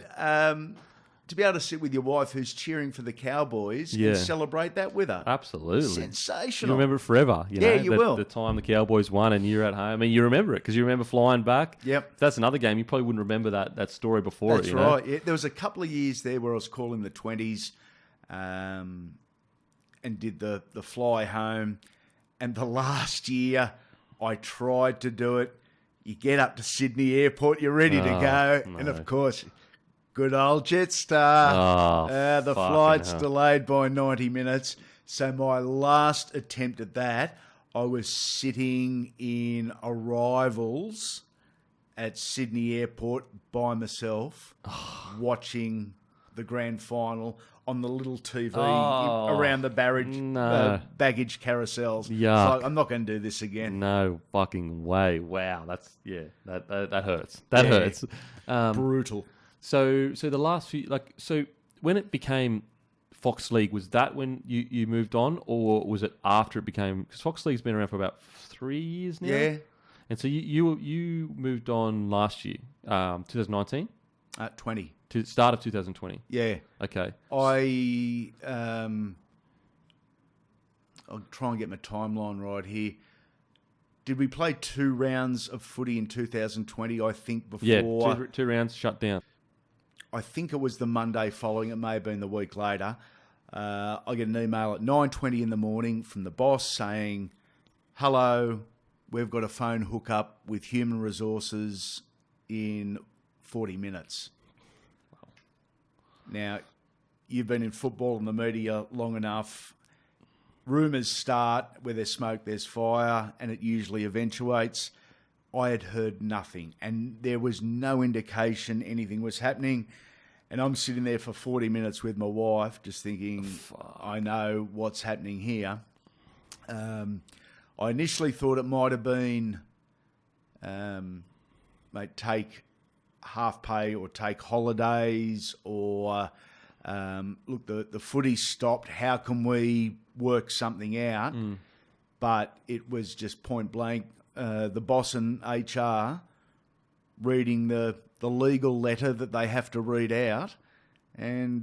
to be able to sit with your wife who's cheering for the Cowboys and celebrate that with her. Absolutely. Sensational. You remember it forever. You will. The time the Cowboys won and you're at home. I mean, you remember it because you remember flying back. Yep. If that's another game, you probably wouldn't remember that story before That's right. Yeah, there was a couple of years there where I was calling the 20s and did the fly home. And the last year, I tried to do it. You get up to Sydney Airport, you're ready to go. No. And of course, good old Jetstar. The flight's delayed by 90 minutes. So my last attempt at that, I was sitting in arrivals at Sydney Airport by myself, watching the grand final on the little TV around the baggage carousels. Yuck. So I'm not going to do this again. No fucking way. Wow. That hurts. That hurts. Brutal. So the last few, so when it became Fox League, was that when you moved on, or was it after it became, because Fox League's been around for about 3 years now? Yeah. And so you moved on last year, 2019? 20. To start of 2020? Yeah. Okay. I'll try and get my timeline right here. Did we play 2 rounds of footy in 2020, I think, before? Yeah, two rounds shut down. I think it was the Monday following. It may have been the week later. I get an email at 9:20 in the morning from the boss saying, hello, we've got a phone hookup with human resources in 40 minutes. Now, you've been in football and the media long enough. Rumours start, where there's smoke, there's fire, and it usually eventuates. I had heard nothing, and there was no indication anything was happening. And I'm sitting there for 40 minutes with my wife, just thinking, I know what's happening here. I initially thought it might have been, mate, take half pay or take holidays or, look, the footy stopped. How can we work something out? But it was just point blank. The boss and HR reading the legal letter that they have to read out and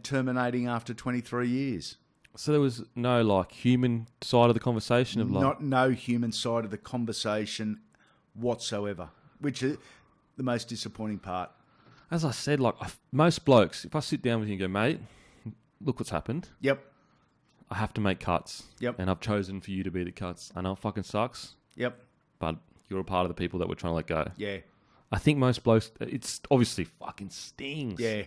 terminating after 23 years. So there was no like human side of the conversation of like No human side of the conversation whatsoever, which is the most disappointing part. As I said, like most blokes, if I sit down with you and go, mate, look what's happened. Yep. I have to make cuts. Yep. And I've chosen for you to be the cuts. I know it fucking sucks. Yep. But you're a part of the people that we're trying to let go. Yeah. I think most blokes, it's obviously fucking stings. Yeah.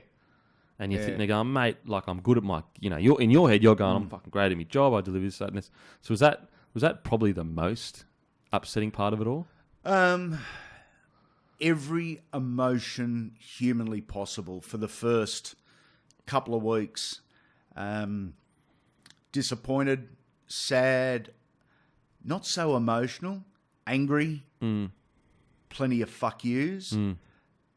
And you're sitting there going, mate, like I'm good at my, you're in your head, you're going, I'm fucking great at my job, I deliver this, that, and this. So was that probably the most upsetting part of it all? Every emotion humanly possible for the first couple of weeks. Disappointed, sad, not so emotional, angry, plenty of fuck yous.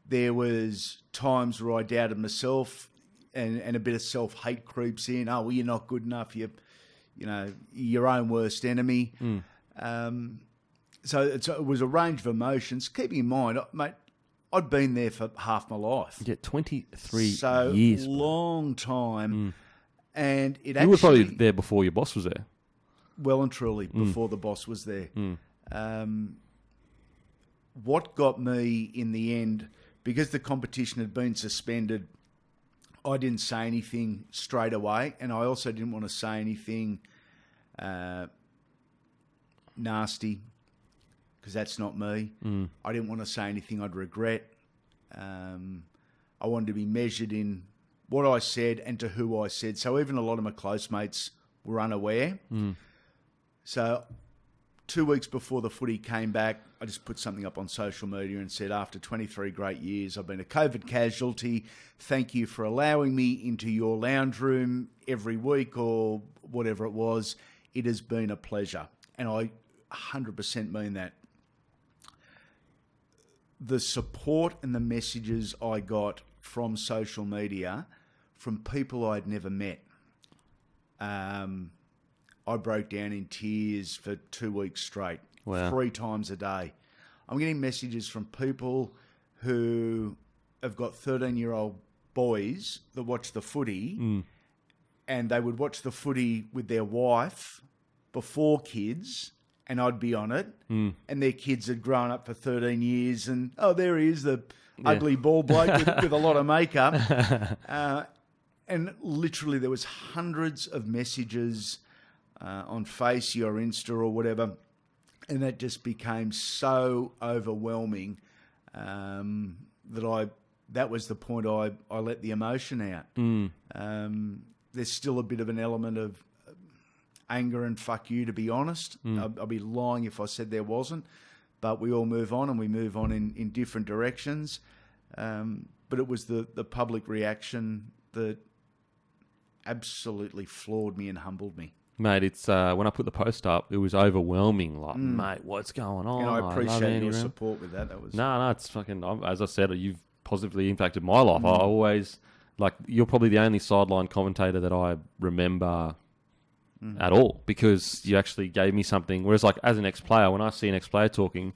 There was times where I doubted myself and a bit of self-hate creeps in. Oh, well, you're not good enough. You're your own worst enemy. So it was a range of emotions. Keeping in mind, mate, I'd been there for half my life. Yeah, 23 so years. So long time. And it actually... You were probably there before your boss was there. Well and truly, before the boss was there. What got me in the end, because the competition had been suspended, I didn't say anything straight away, and I also didn't want to say anything nasty, because that's not me. I didn't want to say anything I'd regret. I wanted to be measured in what I said and to who I said. So even a lot of my close mates were unaware. So 2 weeks before the footy came back, I just put something up on social media and said, after 23 great years, I've been a COVID casualty. Thank you for allowing me into your lounge room every week or whatever it was. It has been a pleasure. And I 100% mean that. The support and the messages I got from social media, from people I'd never met, I broke down in tears for 2 weeks straight, 3 times a day. I'm getting messages from people who have got 13-year-old boys that watch the footy, and they would watch the footy with their wife before kids, and I'd be on it, and their kids had grown up for 13 years, and, oh, there he is, the ugly bald bloke with a lot of makeup. And literally there was hundreds of messages on Facey or Insta or whatever, and that just became so overwhelming that was the point I let the emotion out. There's still a bit of an element of anger and fuck you, to be honest. I'd be lying if I said there wasn't, but we all move on, and we move on in different directions. But it was the public reaction that absolutely floored me and humbled me. Mate, it's when I put the post up, it was overwhelming. Like, mate, what's going on? And I appreciate your support with that. That was no, it's fucking. As I said, you've positively impacted my life. I always you're probably the only sideline commentator that I remember at all, because you actually gave me something. Whereas, like, as an ex-player, when I see an ex-player talking,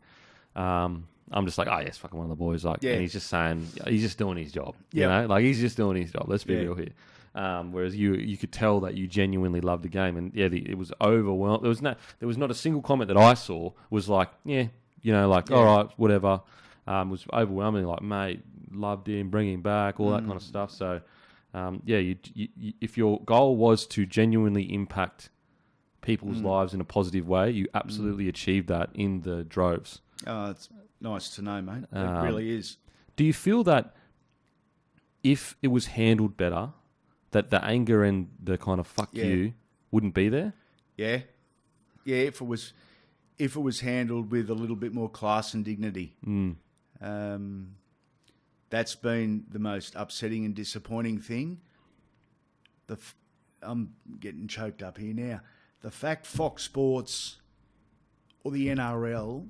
I'm just like, oh yes, fucking one of the boys. Like, and he's just saying, he's just doing his job. You know, like, he's just doing his job. Let's be real here. Whereas you could tell that you genuinely loved the game, and it was overwhelmed. There was not a single comment that I saw was like, all right, whatever. It was overwhelming, like, mate, loved him, bring him back, all that kind of stuff. So, you, if your goal was to genuinely impact people's lives in a positive way, you absolutely achieved that in the droves. Oh, it's nice to know, mate. It really is. Do you feel that if it was handled better, that the anger and the kind of fuck you wouldn't be there? Yeah. Yeah, if it was handled with a little bit more class and dignity. That's been the most upsetting and disappointing thing. I'm getting choked up here now. The fact Fox Sports or the NRL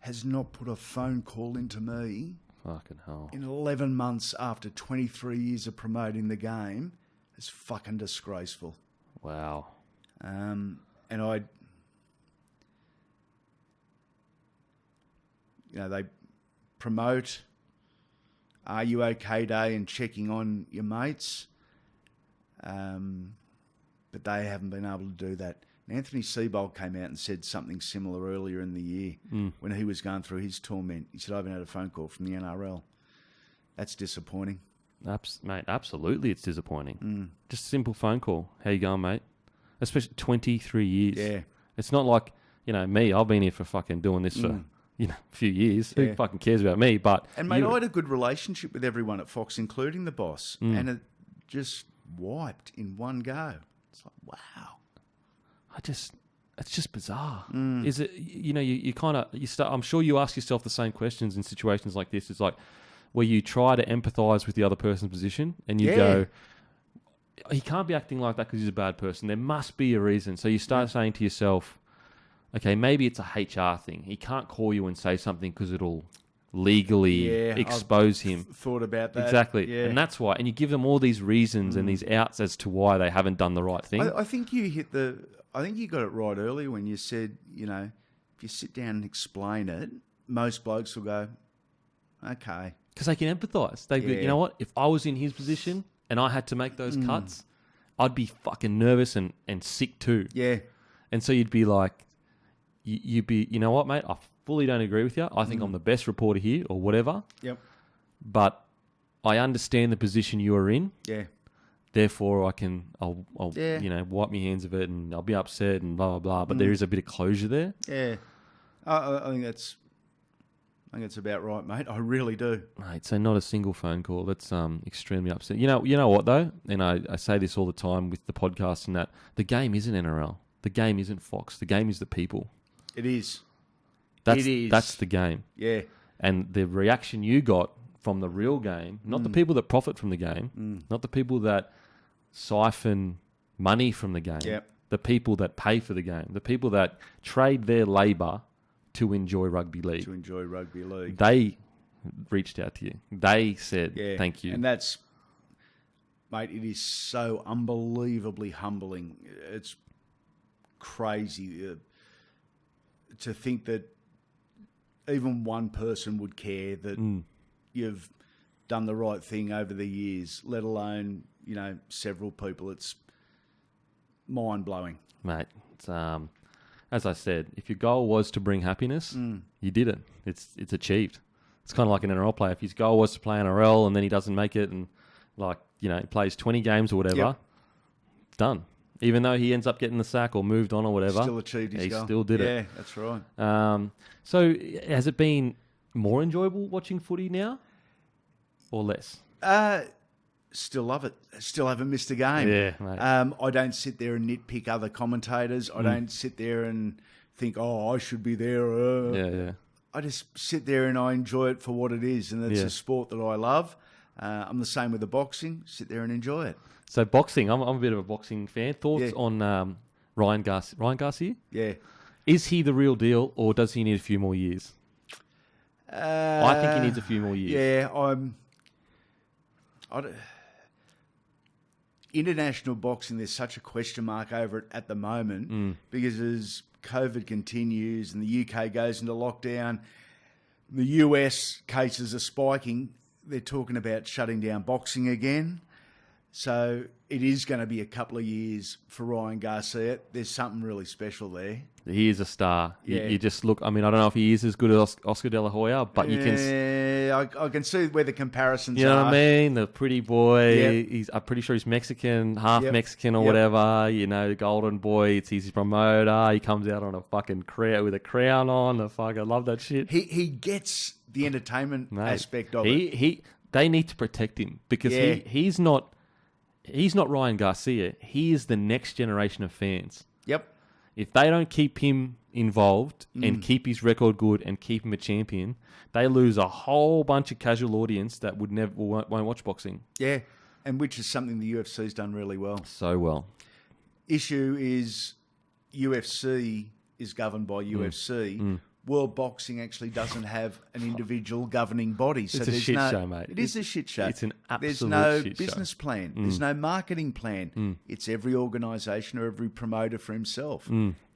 has not put a phone call into me Fucking hell. in 11 months after 23 years of promoting the game is fucking disgraceful. Wow. And they promote Are You OK Day and checking on your mates. But they haven't been able to do that. And Anthony Seibold came out and said something similar earlier in the year when he was going through his torment. He said, I haven't had a phone call from the NRL. That's disappointing. Mate, absolutely it's disappointing. Just a simple phone call. How you going, mate? Especially 23 years. Yeah. It's not like, me, I've been here for fucking doing this for, a few years. Yeah. Who fucking cares about me? But And, mate, I had a good relationship with everyone at Fox, including the boss. And it just wiped in one go. It's like, wow. it's just bizarre. Is it, you kind of, I'm sure you ask yourself the same questions in situations like this. It's like where you try to empathise with the other person's position and you go, he can't be acting like that because he's a bad person. There must be a reason. So you start saying to yourself, okay, maybe it's a HR thing. He can't call you and say something because it'll legally expose him. Thought about that. Exactly. Yeah. And that's why. And you give them all these reasons and these outs as to why they haven't done the right thing. I think you got it right earlier when you said, if you sit down and explain it, most blokes will go, okay. Because they can empathise. They go, you know what? If I was in his position and I had to make those cuts, I'd be fucking nervous and sick too. Yeah. And so you'd be like, you'd be, you know what, mate? I fully don't agree with you. I think I'm the best reporter here or whatever. Yep. But I understand the position you are in. Yeah. Therefore, I'll wipe my hands of it and I'll be upset and blah, blah, blah. But there is a bit of closure there. Yeah. I think that's about right, mate. I really do. Mate, so not a single phone call. That's extremely upsetting. You know what, though? And I say this all the time with the podcast and that. The game isn't NRL. The game isn't Fox. The game is the people. It is. It is. That's the game. Yeah. And the reaction you got from the real game, not the people that profit from the game, not the people that siphon money from the game, the people that pay for the game, the people that trade their labour to enjoy rugby league. They reached out to you. They said, thank you. And that's, mate, it is so unbelievably humbling. It's crazy to think that even one person would care that you've done the right thing over the years, let alone, several people. It's mind-blowing. Mate, it's, as I said, if your goal was to bring happiness, you did it. It's achieved. It's kind of like an NRL player. If his goal was to play NRL and then he doesn't make it and, he plays 20 games or whatever, done. Even though he ends up getting the sack or moved on or whatever. Still achieved his goal. He still did it. Yeah, that's right. So has it been more enjoyable watching footy now or less? Still love it. Still haven't missed a game. Yeah, mate. I don't sit there and nitpick other commentators. I don't sit there and think, I should be there. Yeah. I just sit there and I enjoy it for what it is. And it's a sport that I love. I'm the same with the boxing. Sit there and enjoy it. So boxing, I'm a bit of a boxing fan. Thoughts on Ryan Garcia? Yeah. Is he the real deal or does he need a few more years? I think he needs a few more years. Yeah, international boxing, there's such a question mark over it at the moment because as COVID continues and the UK goes into lockdown, the US cases are spiking, they're talking about shutting down boxing again. So it is going to be a couple of years for Ryan Garcia. There's something really special there. He is a star. Yeah. You just look, I don't know if he is as good as Oscar De La Hoya, but you can... Yeah, I can see where the comparisons are. You know what I mean? The pretty boy. Yep. I'm pretty sure he's Mexican, half Mexican or whatever. The golden boy. He's his promoter. He comes out on a fucking crown with a crown on. I love that shit. He gets the entertainment aspect of it. They need to protect him because he's not Ryan Garcia. He is the next generation of fans. Yep. If they don't keep him involved and keep his record good and keep him a champion, they lose a whole bunch of casual audience that won't watch boxing. Yeah, and which is something the UFC's done really well. So well. Issue is UFC is governed by UFC. World Boxing actually doesn't have an individual governing body. So It's a shit show, mate. It is a shit show. It's an absolute There's no shit show. business plan. There's no marketing plan. It's every organisation or every promoter for himself.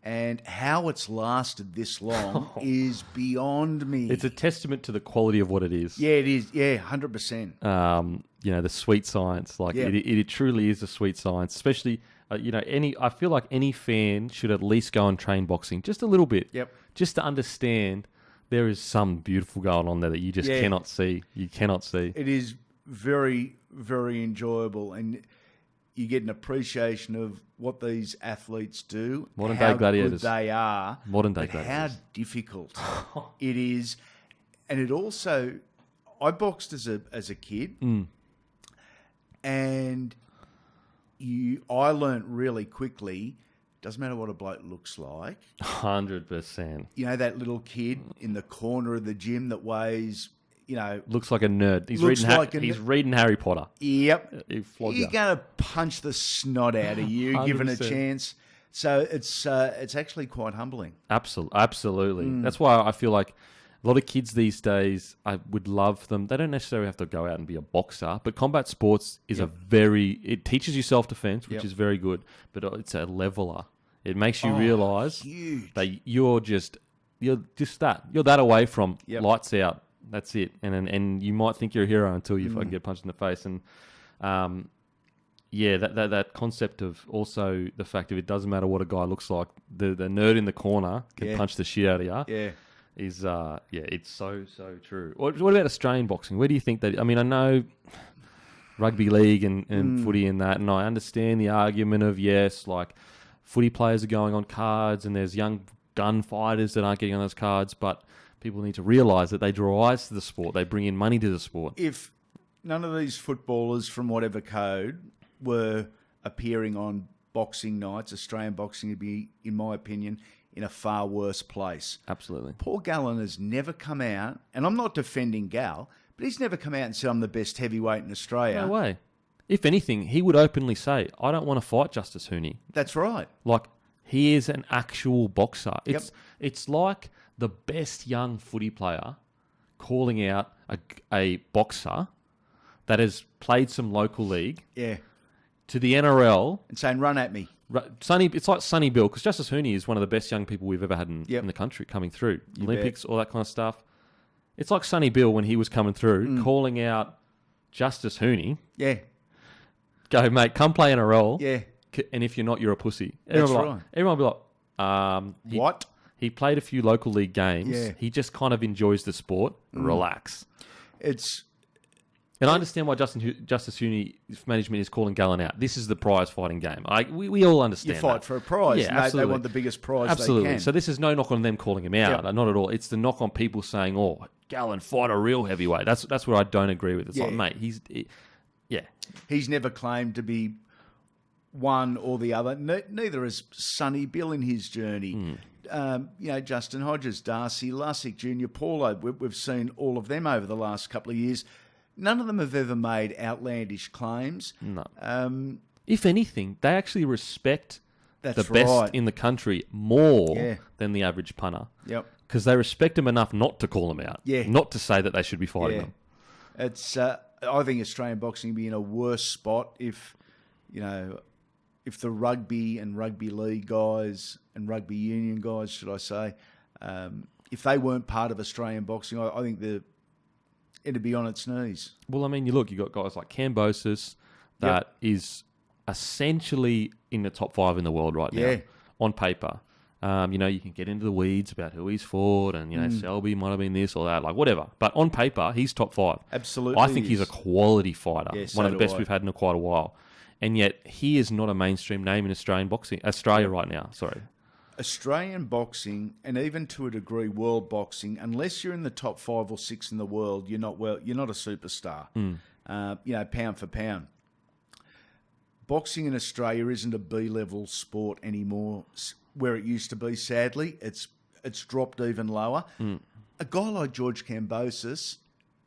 And how it's lasted this long is beyond me. It's a testament to the quality of what it is. Yeah, it is. Yeah, 100%. You know, the sweet science. Like it truly is a sweet science. Especially, I feel like any fan should at least go and train boxing just a little bit. Yep. Just to understand there is some beautiful going on there that you just cannot see. You cannot see. It is very, very enjoyable, and you get an appreciation of what these athletes do, Modern day gladiators. Good they are, Modern day but gladiators. how difficult it is. And it also, I boxed as a kid, and I learnt really quickly. Doesn't matter what a bloke looks like. 100%. You know, that little kid in the corner of the gym that weighs, Looks like a nerd. He's reading Harry Potter. Yep. He flogged You're you. going to punch the snot out of you, given a 100%. chance. So it's actually quite humbling. Absolutely. That's why I feel like a lot of kids these days, I would love them. They don't necessarily have to go out and be a boxer, but combat sports is it teaches you self-defense, which is very good, but it's a leveler. It makes you realise that you're that away from lights out. That's it. And you might think you're a hero until you fucking get punched in the face. And that concept of also the fact that it doesn't matter what a guy looks like, the nerd in the corner can punch the shit out of you. Yeah. It's so true. What about Australian boxing? Where do you think that? I mean, I know rugby league and footy and that, and I understand the argument of like footy players are going on cards and there's young gunfighters that aren't getting on those cards, but people need to realise that they draw eyes to the sport. They bring in money to the sport. If none of these footballers from whatever code were appearing on boxing nights, Australian boxing would be, in my opinion, in a far worse place. Absolutely. Paul Gallen has never come out, and I'm not defending Gal, but he's never come out and said, I'm the best heavyweight in Australia. No way. If anything, he would openly say, I don't want to fight Justice Hooney. That's right. Like, he is an actual boxer. It's like the best young footy player calling out a boxer that has played some local league to the NRL. And saying, run at me. It's like Sonny Bill, because Justice Hooney is one of the best young people we've ever had in the country coming through. Olympics, all that kind of stuff. It's like Sonny Bill when he was coming through, calling out Justice Hooney. Yeah. Go, mate, come play NRL. Yeah. And if you're not, you're a pussy. Everyone will be like, what? He played a few local league games. Yeah. He just kind of enjoys the sport. Relax. And I understand why Justice Hooney's management is calling Gallen out. This is the prize fighting game. We all understand. You fight for a prize. Yeah, absolutely. They want the biggest prize absolutely. they can. So this is no knock on them calling him out. Not at all. It's the knock on people saying, "Oh, Gallen, fight a real heavyweight." That's what I don't agree with. It's like, mate, he's never claimed to be one or the other. Neither has Sonny Bill in his journey. Justin Hodges, Darcy Lussick, Junior Paulo. We've seen all of them over the last couple of years. None of them have ever made outlandish claims. No. If anything, they actually respect the best in the country more than the average punter. Yep. Because they respect them enough not to call them out. Yeah. Not to say that they should be fighting them. It's. I think Australian boxing would be in a worse spot if the rugby and rugby league guys and rugby union guys, should I say, if they weren't part of Australian boxing, I think it'd be on its knees. Well, I mean, you've got guys like Cambosis that is essentially in the top 5 in the world right now on paper. You can get into the weeds about who he's fought and, Selby might have been this or that, like whatever. But on paper, he's top 5. Absolutely. I think he's a quality fighter. Yeah, one of the best we've had in quite a while. And yet he is not a mainstream name in Australia right now. Sorry. Australian boxing, and even to a degree world boxing, unless you're in the top 5 or 6 in the world, you're not a superstar. Pound for pound. Boxing in Australia isn't a B-level sport anymore. where it used to be, sadly. It's dropped even lower. A guy like George Kambosos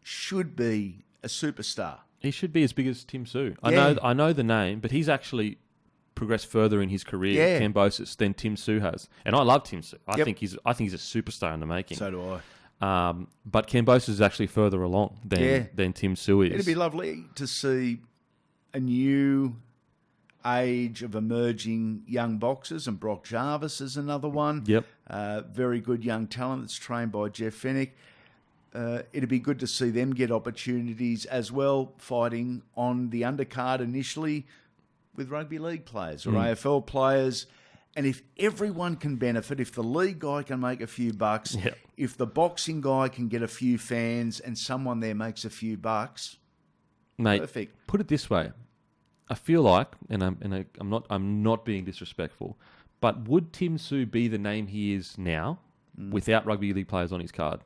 should be a superstar. He should be as big as Tszyu. Yeah. I know the name, but he's actually progressed further in his career, Kambosos, than Tszyu has. And I love Tszyu. I think he's a superstar in the making. So do I. But Kambosos is actually further along than Tszyu is. It'd be lovely to see a new age of emerging young boxers, and Brock Jarvis is another one. Yep. Very good young talent that's trained by Jeff Fennick. It'd be good to see them get opportunities as well, fighting on the undercard initially with rugby league players or AFL players. And if everyone can benefit, if the league guy can make a few bucks, if the boxing guy can get a few fans and someone there makes a few bucks, mate, perfect. Put it this way. I feel like, and I'm not being disrespectful, but would Tszyu be the name he is now without rugby league players on his card?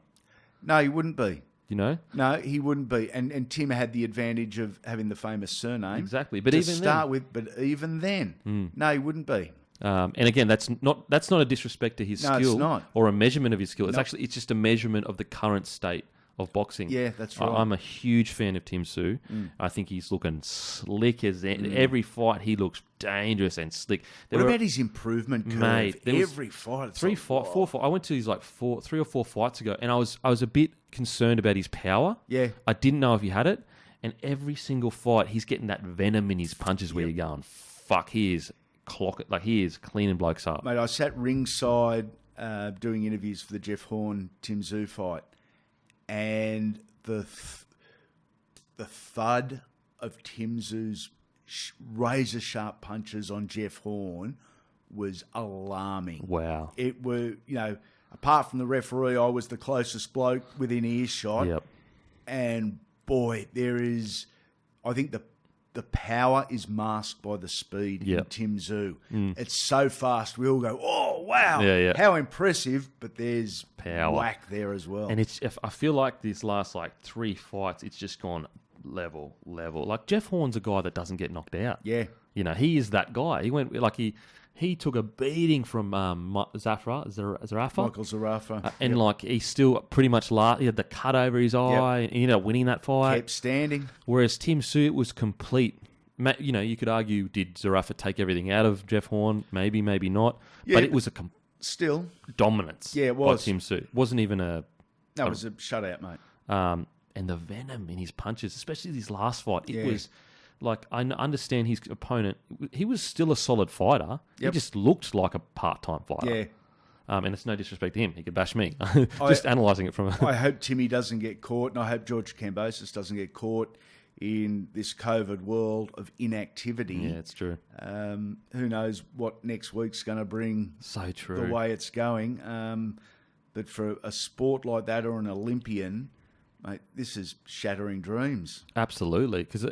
No, he wouldn't be. You know? No, he wouldn't be. And Tim had the advantage of having the famous surname. Exactly. But even then, no, he wouldn't be. And again, that's not a disrespect to his skill it's not. or a measurement of his skill. It's just a measurement of the current state of boxing. Yeah, that's right. I'm a huge fan of Tszyu. I think he's looking slick as every fight. He looks dangerous and slick. What about his improvement curve? Mate, every fight, four. I went to his 3 or 4 fights ago, and I was a bit concerned about his power. Yeah, I didn't know if he had it. And every single fight, he's getting that venom in his punches where you're going, fuck, he is cleaning blokes up. Mate, I sat ringside doing interviews for the Jeff Horn Tszyu fight, and the thud of Tszyu's razor sharp punches on Jeff Horn was alarming. Wow. It were, apart from the referee, I was the closest bloke within earshot. Yep. And boy, I think the power is masked by the speed in Tszyu. It's so fast. We all go, oh, wow, how impressive. But there's power, whack there as well. And I feel like these last 3 fights, it's just gone level. Like Jeff Horn's a guy that doesn't get knocked out. Yeah. He is that guy. He went he took a beating from Zarafa. Michael Zarafa. And he still pretty much he had the cut over his eye and he ended up winning that fight. Kept standing. Whereas Tszyu, it was complete. You could argue, did Zarafa take everything out of Jeff Horn? Maybe, maybe not. Yeah, but it was still dominance. Yeah, it was. By Tszyu. It wasn't even it was a shutout, mate. And the venom in his punches, especially this last fight, it was... I understand his opponent. He was still a solid fighter. Yep. He just looked like a part-time fighter. Yeah. And it's no disrespect to him. He could bash me. Just analysing it from I hope Timmy doesn't get caught, and I hope George Kambosos doesn't get caught in this COVID world of inactivity. Yeah, it's true. Who knows what next week's going to bring. So true. The way it's going. But for a sport like that or an Olympian... Mate, this is shattering dreams. Absolutely, because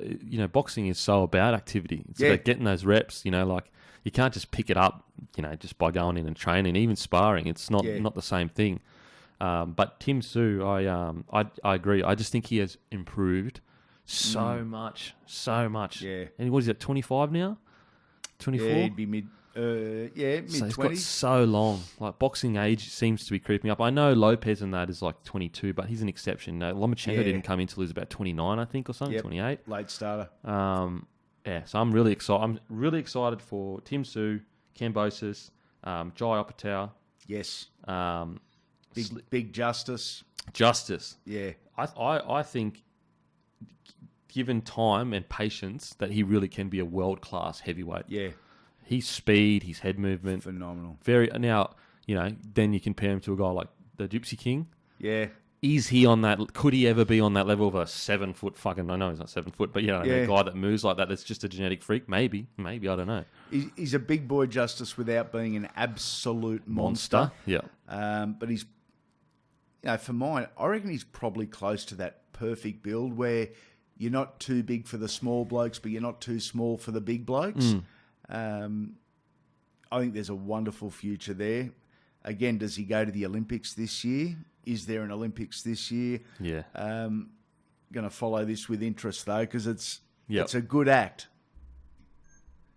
boxing is so about activity. It's about getting those reps. You can't just pick it up. Just by going in and training, even sparring. It's not the same thing. But Tszyu, I agree. I just think he has improved so much. Yeah. And what is it? 25 now? 24. Yeah, he'd be mid-20s. So he's got so long. Boxing age seems to be creeping up. I know Lopez and that is 22, but he's an exception. Lomachenko didn't come in until he was about 29, I think, or something, 28. Late starter. So I'm really excited. I'm really excited for Tszyu, Kambosos, Jai Opatau. Yes. Big Justice. Yeah. I think, given time and patience, that he really can be a world-class heavyweight. Yeah. His speed, his head movement. Phenomenal. Then you compare him to a guy like the Gypsy King. Yeah. Is he on that? Could he ever be on that level of a 7 foot fucking? I know he's not 7 foot, but a guy that moves like that. That's just a genetic freak. Maybe I don't know. He's a big boy Justice without being an absolute monster. Yeah. But he's, for mine, I reckon he's probably close to that perfect build where you're not too big for the small blokes, but you're not too small for the big blokes. I think there's a wonderful future there. Again, does he go to the Olympics this year? Is there an Olympics this year? Yeah. Going to follow this with interest, though, because it's a good act.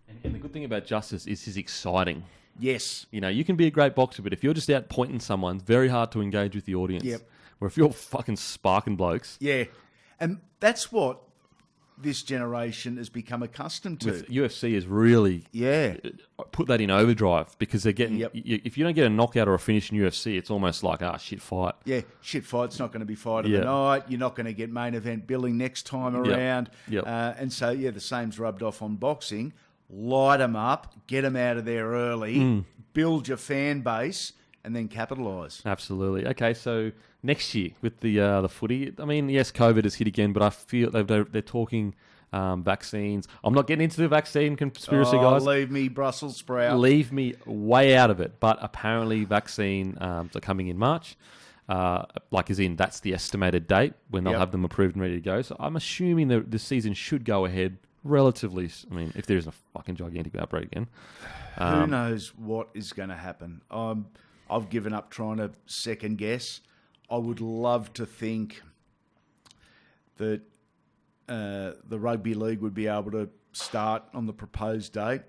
And the good thing about Justice is he's exciting. Yes. You know, you can be a great boxer, but if you're just out pointing someone, it's very hard to engage with the audience. Yep. Where if you're fucking sparking blokes. Yeah. And that's what this generation has become accustomed to. With UFC is really put that in overdrive because they're getting... If you don't get a knockout or a finish in UFC, it's almost like, shit fight. Yeah, shit fight's not going to be fight of the night. You're not going to get main event billing next time around. Yep. And so, the same's rubbed off on boxing. Light them up, get them out of there early, build your fan base, and then capitalise. Absolutely. Okay, so next year with the footy, I mean, yes, COVID has hit again, but I feel they're talking vaccines. I'm not getting into the vaccine conspiracy, guys. Leave me Brussels sprout. Leave me way out of it. But apparently vaccine are coming in March. As in, that's the estimated date when they'll have them approved and ready to go. So I'm assuming that the season should go ahead relatively. I mean, if there isn't a fucking gigantic outbreak again. Who knows what is going to happen? I've given up trying to second guess. I would love to think that the rugby league would be able to start on the proposed date.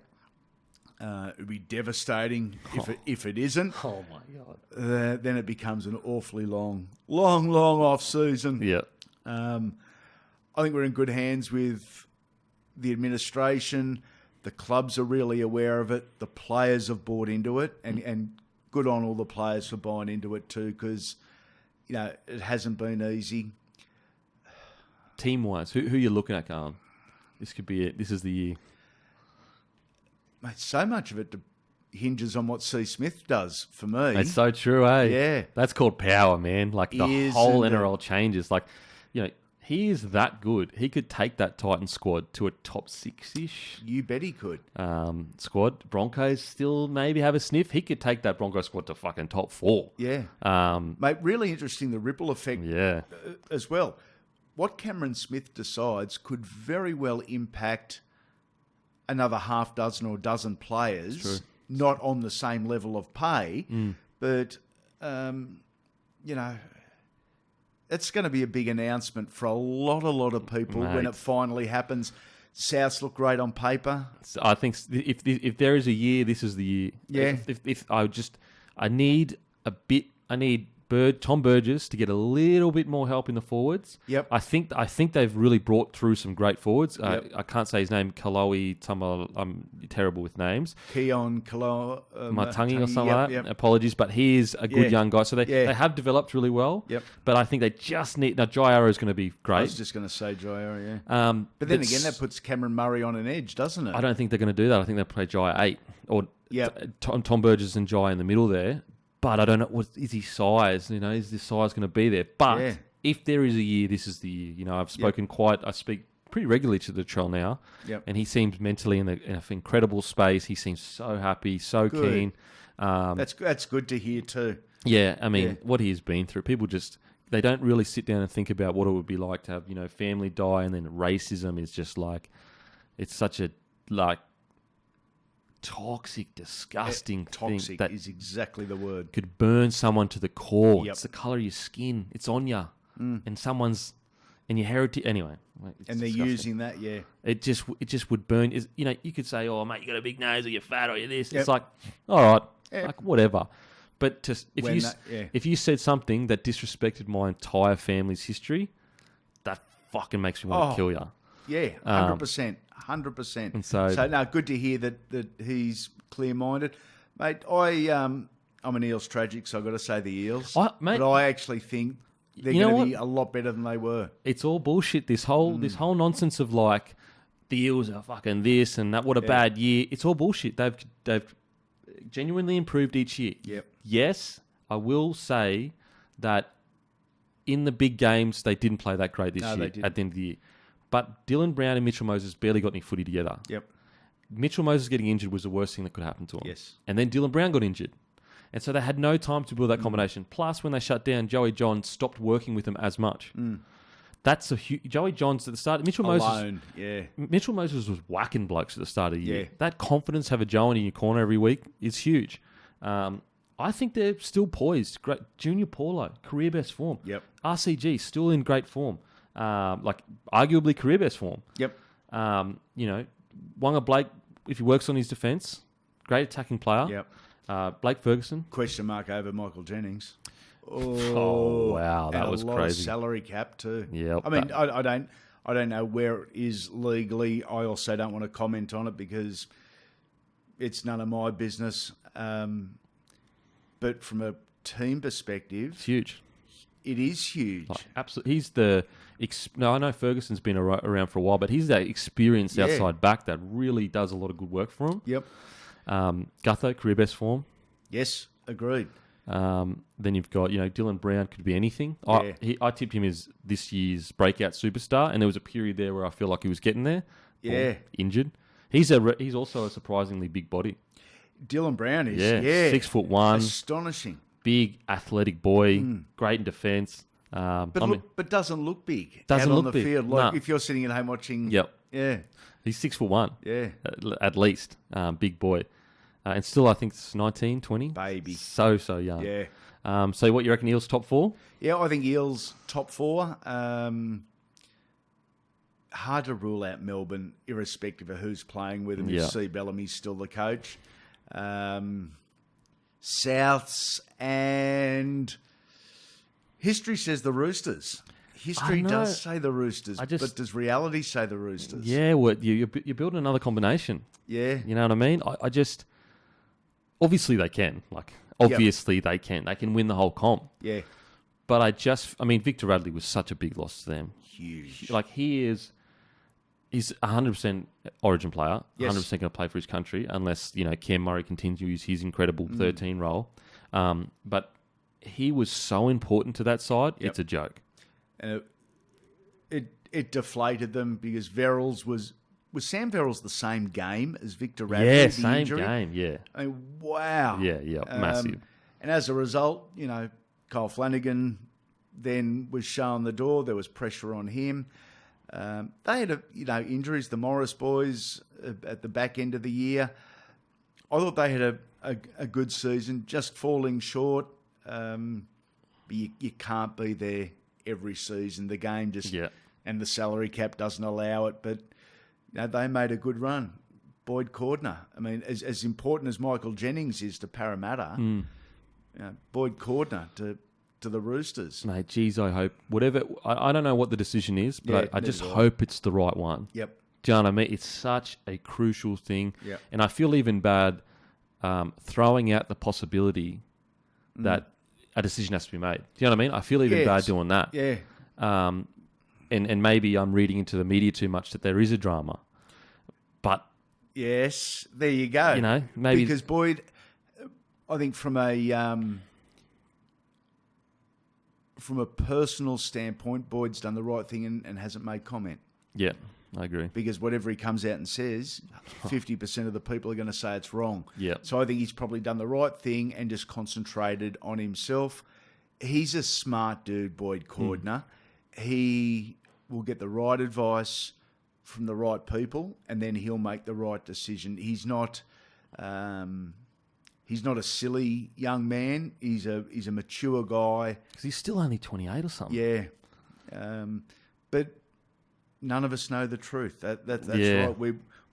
It would be devastating if it isn't. Oh my God! Then it becomes an awfully long off season. Yeah. I think we're in good hands with the administration. The clubs are really aware of it. The players have bought into it, and good on all the players for buying into it too, because it hasn't been easy. Team-wise, who are you looking at, Gallen? This could be it. This is the year. Mate, so much of it hinges on what C. Smith does for me. It's so true, eh? Yeah. That's called power, man. Like, the whole NRL changes. Like, he is that good. He could take that Titans squad to a top 6-ish. You bet he could. Squad. Broncos still maybe have a sniff. He could take that Broncos squad to fucking top 4. Yeah. Mate, really interesting, the ripple effect as well. What Cameron Smith decides could very well impact another half dozen or dozen players, not on the same level of pay, but, it's going to be a big announcement for a lot of people when it finally happens. Souths look great on paper. I think if there is a year, this is the year. Yeah. I need Tom Burgess to get a little bit more help in the forwards. Yep. I think they've really brought through some great forwards. I can't say his name, Kalohi Tama. I'm terrible with names. Keon Kalo. Matangi or something like that. Apologies, but he is a good young guy. So they have developed really well. Yep. But I think they just need... Now, Jai Arrow is going to be great. I was just going to say Jai Arrow, yeah. But then again, that puts Cameron Murray on an edge, doesn't it? I don't think they're going to do that. I think they'll play Jai 8. Or Tom Burgess and Jai in the middle there. But I don't know, is his size? Is this size going to be there? But if there is a year, this is the year. I speak pretty regularly to Latrell now. Yep. And he seems mentally in an incredible space. He seems so happy, so keen. That's good to hear too. Yeah, I mean, what he's been through, people they don't really sit down and think about what it would be like to have, family die, and then racism is just like, it's such a, toxic, disgusting thing. Toxic is exactly the word. Could burn someone to the core. Yep. It's the colour of your skin. It's on you. And someone's... And your heritage... Anyway. And they're using that, It just would burn... you could say, oh, mate, you got a big nose, or you're fat, or you're this. Yep. It's like, all right, like, whatever. But if you said something that disrespected my entire family's history, that fucking makes me want to kill you. Yeah, 100%. 100%. And so no, good to hear that he's clear-minded. Mate, I'm an Eels tragic, so I've got to say the Eels. But I actually think they're going to be a lot better than they were. It's all bullshit, this whole nonsense of like, the Eels are fucking this and that, what a bad year. It's all bullshit. They've genuinely improved each year. Yep. Yes, I will say that in the big games, they didn't play that great this year at the end of the year. But Dylan Brown and Mitchell Moses barely got any footy together. Yep. Mitchell Moses getting injured was the worst thing that could happen to him. Yes. And then Dylan Brown got injured. And so they had no time to build that combination. Plus, when they shut down, Joey John stopped working with them as much. That's a huge... Joey John's at the start... Mitchell Moses was whacking blokes at the start of the year. Yeah. That confidence, have a Joe in your corner every week, is huge. I think they're still poised. Great. Junior Paulo, career best form. Yep. RCG, still in great form. Arguably career best form. Yep. Wanga Blake if he works on his defence, great attacking player. Yep. Blake Ferguson. Question mark over Michael Jennings. Oh wow, that was a lot crazy. Of salary cap too. Yeah. I mean, I don't know where it is legally. I also don't want to comment on it because it's none of my business. But from a team perspective, It's huge. it is huge. Like, absolutely. He's the... No, I know Ferguson's been around for a while, but he's that experienced outside back that really does a lot of good work for him. Yep. Gutho, career best form. Yes, agreed. Then you've got, Dylan Brown could be anything. Yeah. I tipped him as this year's breakout superstar, and there was a period there where I feel like he was getting there. Yeah. Injured. He's also a surprisingly big body. Dylan Brown is, Yeah. 6'1". Astonishing. Big, athletic boy. Great in defence. But doesn't look big Doesn't out look on the big. field. Like No. if you're sitting at home watching... Yep. Yeah. He's 6'1". Yeah. At least. Big boy. And still, I think it's 19, 20. Baby. So young. Yeah. So what you reckon, Eels top 4? Yeah, I think Eels top 4. Hard to rule out Melbourne, irrespective of who's playing with them. Yeah. If C. Bellamy's still the coach. Souths and history says the Roosters. History does say the Roosters, but does reality say the Roosters? Yeah, well, you're building another combination. Yeah. You know what I mean? I just... Obviously they can. Obviously they can. They can win the whole comp. Yeah. But Victor Radley was such a big loss to them. Huge. He's 100% Origin player, Yes. 100% going to play for his country, unless, Cam Murray continues his incredible 13 role. But he was so important to that side, it's a joke. And it deflated them because Verrills was Sam Verrills the same game as Victor Radley? Yeah, the same injury? game, yeah. I mean, wow. Yeah, massive. And as a result, Kyle Flanagan then was shown the door. There was pressure on him. They had, injuries. The Morris boys at the back end of the year. I thought they had a good season, just falling short. But you can't be there every season. The game just and the salary cap doesn't allow it. But they made a good run. Boyd Cordner. I mean, as important as Michael Jennings is to Parramatta, Boyd Cordner to the Roosters. Mate, geez, I hope whatever. I don't know what the decision is, but I just hope it's the right one. Yep. Do you know what I mean? It's such a crucial thing. Yep. And I feel even bad throwing out the possibility that a decision has to be made. Do you know what I mean? I feel even bad doing that. Yeah. And maybe I'm reading into the media too much that there is a drama. But yes, there you go. Maybe because Boyd, I think from a personal standpoint, Boyd's done the right thing and hasn't made comment. Yeah, I agree. Because whatever he comes out and says, 50% of the people are going to say it's wrong. Yeah. So I think he's probably done the right thing and just concentrated on himself. He's a smart dude, Boyd Cordner. He will get the right advice from the right people, and then he'll make the right decision. He's not a silly young man. He's a mature guy. Because he's still only 28 or something. Yeah. But none of us know the truth. That's right.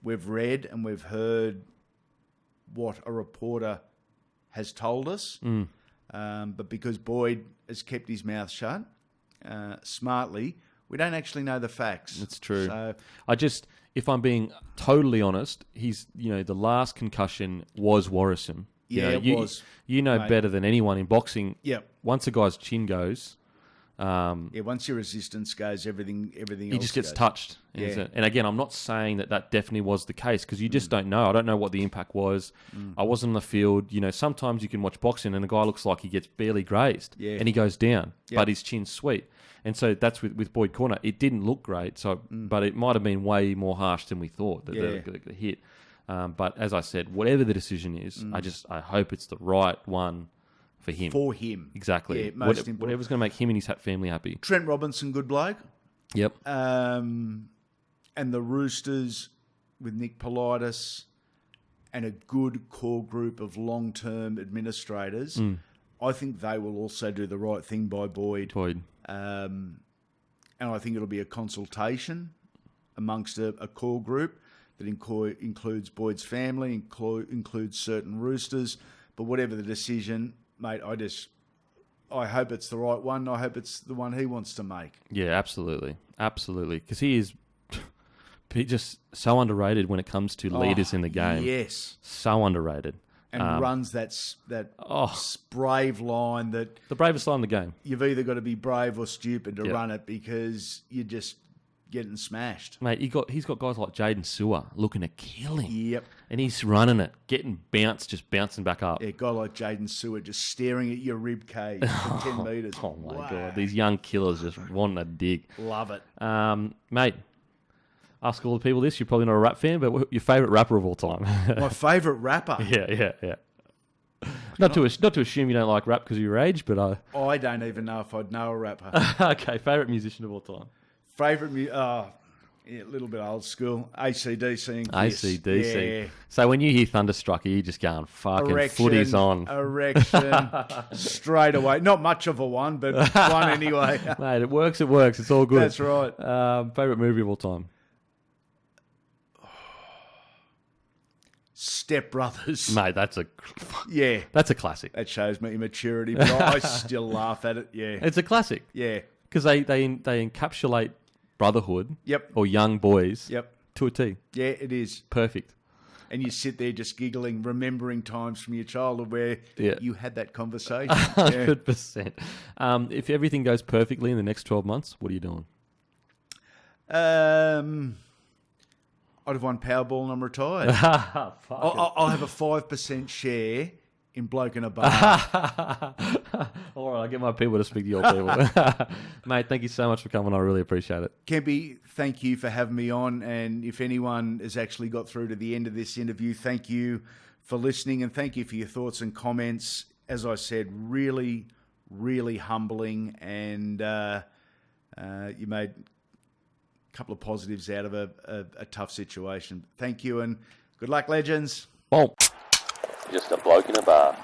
We've read and we've heard what a reporter has told us. But because Boyd has kept his mouth shut smartly, we don't actually know the facts. That's true. So, if I'm being totally honest, he's, the last concussion was worrisome. Yeah, it was. You know mate. better than anyone in boxing. Yep. Once a guy's chin goes, once your resistance goes, everything he else just gets goes. touched. Yeah. And again, I'm not saying that definitely was the case because you just don't know. I don't know what the impact was. I wasn't on the field. Sometimes you can watch boxing and a guy looks like he gets barely grazed and he goes down, but his chin's sweet. And so that's with Boyd Cordner. It didn't look great, but it might have been way more harsh than we thought, the hit. But as I said, whatever the decision is, I hope it's the right one for him. For him. Exactly. Yeah, most important. Whatever's going to make him and his family happy. Trent Robinson, good bloke. Yep. And the Roosters with Nick Politis and a good core group of long-term administrators, I think they will also do the right thing by Boyd. And I think it'll be a consultation amongst a core group that includes Boyd's family, includes certain Roosters. But whatever the decision, mate, I hope it's the right one. I hope it's the one he wants to make. Yeah, absolutely. Absolutely. Because he's just so underrated when it comes to leaders in the game. Yes. So underrated. And runs that brave line that... The bravest line in the game. You've either got to be brave or stupid to run it because you're just getting smashed. Mate, he's got guys like Tszyu looking to kill him. Yep. And he's running it, getting bounced, just bouncing back up. Yeah, a guy like Tszyu just staring at your rib cage for 10 metres. Oh, my God. These young killers just wanting to dig. Love it. Mate, ask all the people this. You're probably not a rap fan, but your favourite rapper of all time? My favourite rapper? Yeah. Not to assume you don't like rap because of your age, but... I don't even know if I'd know a rapper. Okay, favourite musician of all time? A little bit old school. AC/DC and Kiss. AC/DC. Yeah. So when you hear Thunderstruck, are you just going, fucking Erection, footy's on? Erection. Straight away. Not much of a one, but one anyway. Mate, it works. It's all good. That's right. Favourite movie of all time? Step Brothers. Mate, that's a classic. That shows me immaturity, but I still laugh at it. Yeah. It's a classic. Yeah. Because they encapsulate brotherhood. Yep. Or young boys. Yep. To a T. Yeah, it is. Perfect. And you sit there just giggling, remembering times from your childhood where you had that conversation. 100%. If everything goes perfectly in the next 12 months, what are you doing? I'd have won Powerball and I'm retired. I'll have a 5% share in Bloke in a Bar. All right, I'll get my people to speak to your people. Mate, thank you so much for coming. I really appreciate it. Kempy, thank you for having me on. And if anyone has actually got through to the end of this interview, thank you for listening and thank you for your thoughts and comments. As I said, really, really humbling, and you made a couple of positives out of a tough situation. Thank you and good luck, legends. Boom. Just a bloke in a bar.